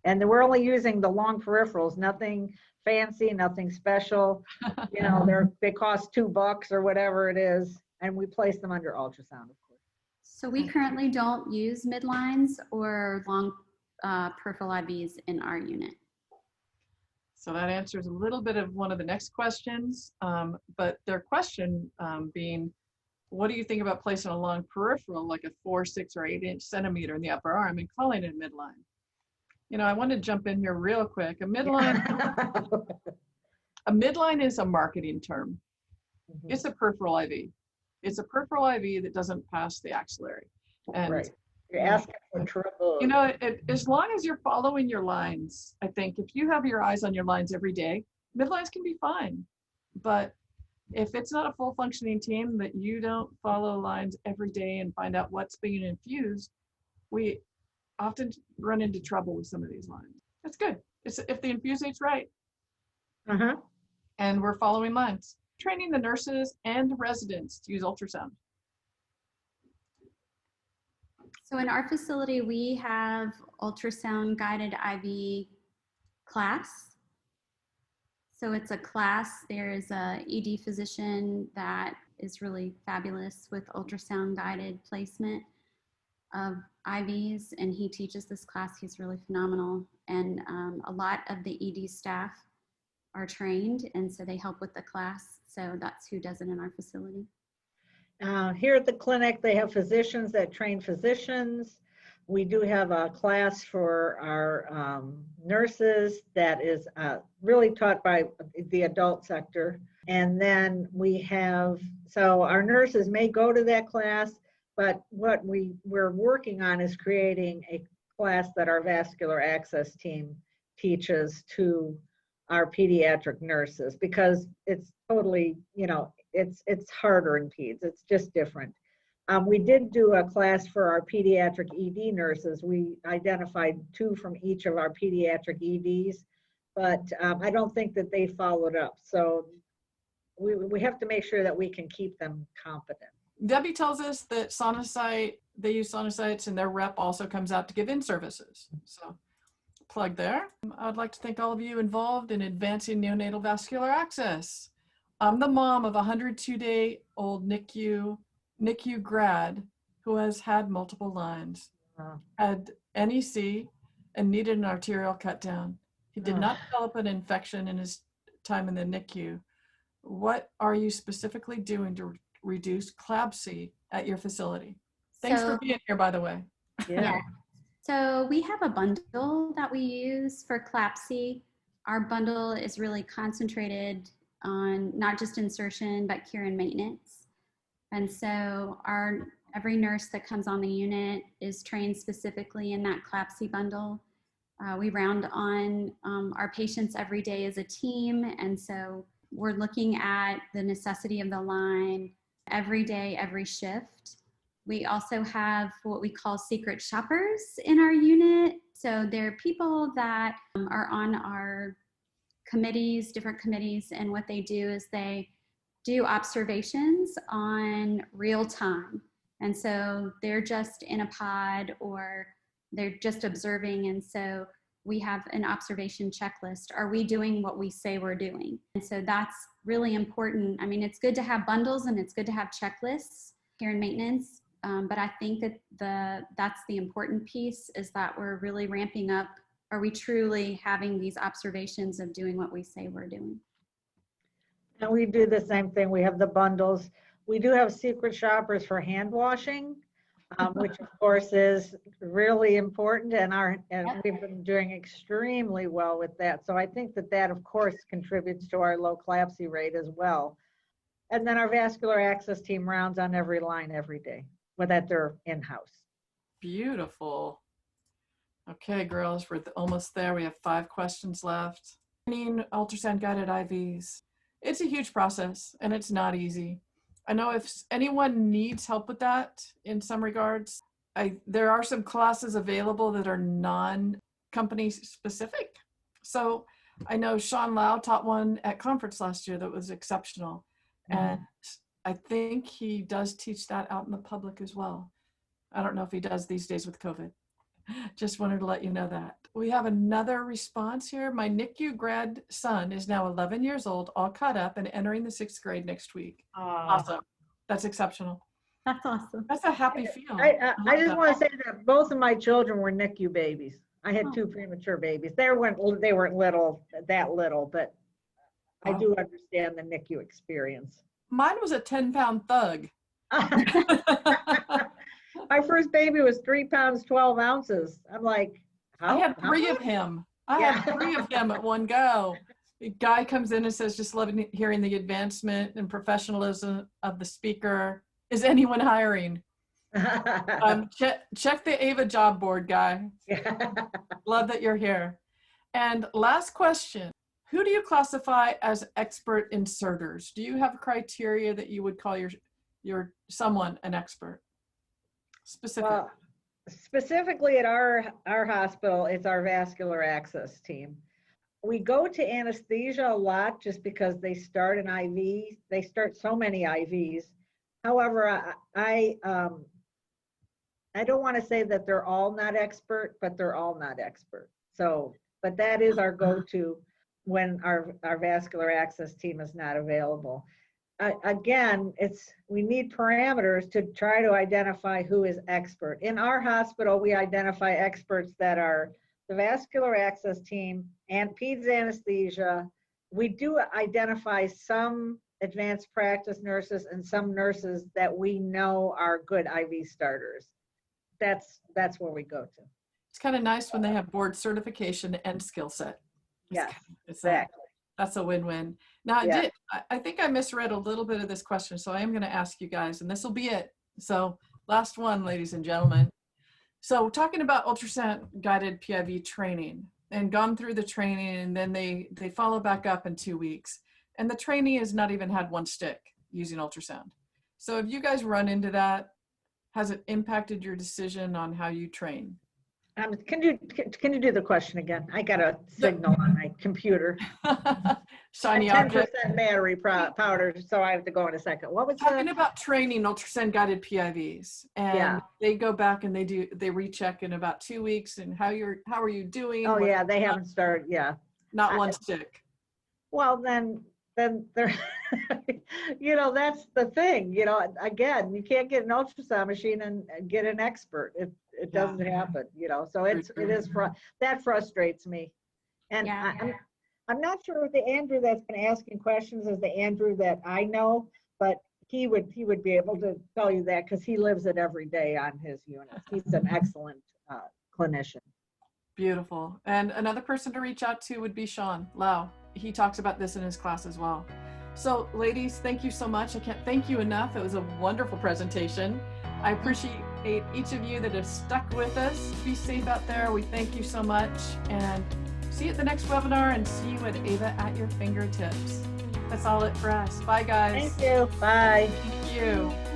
And we're only using the long peripherals, nothing fancy, nothing special. They cost $2 or whatever it is, and we place them under ultrasound, of course. So we currently don't use midlines or long peripheral IVs in our unit. So that answers a little bit of one of the next questions, but their question being, what do you think about placing a long peripheral, like a 4, 6, or 8 centimeter in the upper arm and calling it a midline? I want to jump in here real quick. A midline is a marketing term. Mm-hmm. It's a peripheral IV. It's a peripheral IV that doesn't pass the axillary. And right. You're asking for trouble. As long as you're following your lines, I think if you have your eyes on your lines every day, midlines can be fine. But if it's not a full functioning team that you don't follow lines every day and find out what's being infused, we often run into trouble with some of these lines. That's good. It's if the infusate's right. Uh-huh. And we're following lines. Training the nurses and residents to use ultrasound. So in our facility, we have ultrasound guided IV class. So it's a class. There's a ED physician that is really fabulous with ultrasound guided placement of IVs, and he teaches this class. He's really phenomenal. And a lot of the ED staff are trained, and so they help with the class. So that's who does it in our facility. Here at the clinic, they have physicians that train physicians. We do have a class for our nurses that is really taught by the adult sector. And then we have, so our nurses may go to that class, but what we're working on is creating a class that our vascular access team teaches to our pediatric nurses, because it's totally, it's harder in peds. It's just different. We did do a class for our pediatric ED nurses. We identified 2 from each of our pediatric EDs, but I don't think that they followed up. So we have to make sure that we can keep them competent. Debbie tells us that Sonosite, they use Sonosites, and their rep also comes out to give in services. So plug there. I'd like to thank all of you involved in advancing neonatal vascular access. I'm the mom of a 102-day-old NICU grad who has had multiple lines, had NEC, and needed an arterial cut down. He did not develop an infection in his time in the NICU. What are you specifically doing to reduce CLABSI at your facility? Thanks for being here, by the way. Yeah. So we have a bundle that we use for CLABSI. Our bundle is really concentrated on not just insertion, but cure and maintenance. And so every nurse that comes on the unit is trained specifically in that CLABSI bundle. We round on our patients every day as a team. And so We're looking at the necessity of the line every day, every shift. We also have what we call secret shoppers in our unit. So they're people that are on our committees, different committees, and what they do is they do observations on real time. And so they're just in a pod or they're just observing. And so we have an observation checklist. Are we doing what we say we're doing? And so that's really important. I mean, it's good to have bundles and it's good to have checklists here in maintenance. But I think that that's the important piece, is that we're really ramping up. Are we truly having these observations of doing what we say we're doing? And we do the same thing. We have the bundles. We do have secret shoppers for hand washing, which of course is really important, and we've been doing extremely well with that. So I think that of course contributes to our low CLABSI rate as well. And then our vascular access team rounds on every line every day, that they're in-house. Beautiful. Okay, girls, we're almost there. We have 5 questions left. Ultrasound guided IVs. It's a huge process and it's not easy. I know if anyone needs help with that in some regards, there are some classes available that are non-company specific. So I know Sean Lau taught one at conference last year that was exceptional. And I think he does teach that out in the public as well. I don't know if he does these days with COVID. Just wanted to let you know that. We have another response here. My NICU grad son is now 11 years old, all caught up and entering the 6th grade next week. Awesome. That's exceptional. That's awesome. That's a happy feel. I just want to say that both of my children were NICU babies. I had 2 premature babies. They weren't that little, but I do understand the NICU experience. Mine was a 10-pound thug. My first baby was 3 pounds, 12 ounces. I'm like, I had 3 of him. I had 3 of him at one go. The guy comes in and says, just loving hearing the advancement and professionalism of the speaker. Is anyone hiring? Check the AVA job board, guy. Love that you're here. And last question. Who do you classify as expert inserters? Do you have a criteria that you would call your someone an expert? Well, specifically at our hospital, it's our vascular access team. We go to anesthesia a lot just because they start an IV. They start so many IVs. However, I don't want to say that they're all not expert, but they're all not expert. So, but that is our go-to when our vascular access team is not available. Again, we need parameters to try to identify who is expert. In our hospital, we identify experts that are the vascular access team and peds anesthesia. We do identify some advanced practice nurses and some nurses that we know are good IV starters. That's where we go to. It's kind of nice when they have board certification and skill set. Yes, exactly. That's a win-win. Now, yeah. I think I misread a little bit of this question, so I am going to ask you guys, and this will be it. So last one, ladies and gentlemen. So talking about ultrasound guided PIV training and gone through the training, and then they follow back up in 2 weeks. And the trainee has not even had 1 stick using ultrasound. So if you guys run into that, has it impacted your decision on how you train? Can you do the question again? I got a signal on my computer. Shiny 10% battery powder, so I have to go in a second. What was talking about training ultrasound guided PIVs, and they go back and they recheck in about 2 weeks, and how are you doing? Oh yeah, they haven't started. Yeah, not 1 stick. Well, then they're, that's the thing. Again, you can't get an ultrasound machine and get an expert. It doesn't happen. So that frustrates me. And I'm not sure if the Andrew that's been asking questions is the Andrew that I know, but he would be able to tell you that because he lives it every day on his unit. He's an excellent clinician. Beautiful. And another person to reach out to would be Sean Lau. He talks about this in his class as well. So ladies, thank you so much. I can't thank you enough. It was a wonderful presentation. I appreciate each of you that have stuck with us. Be safe out there. We thank you so much, and see you at the next webinar, and see you at AVA at your fingertips. That's all it for us. Bye, guys. Thank you. Bye. Thank you.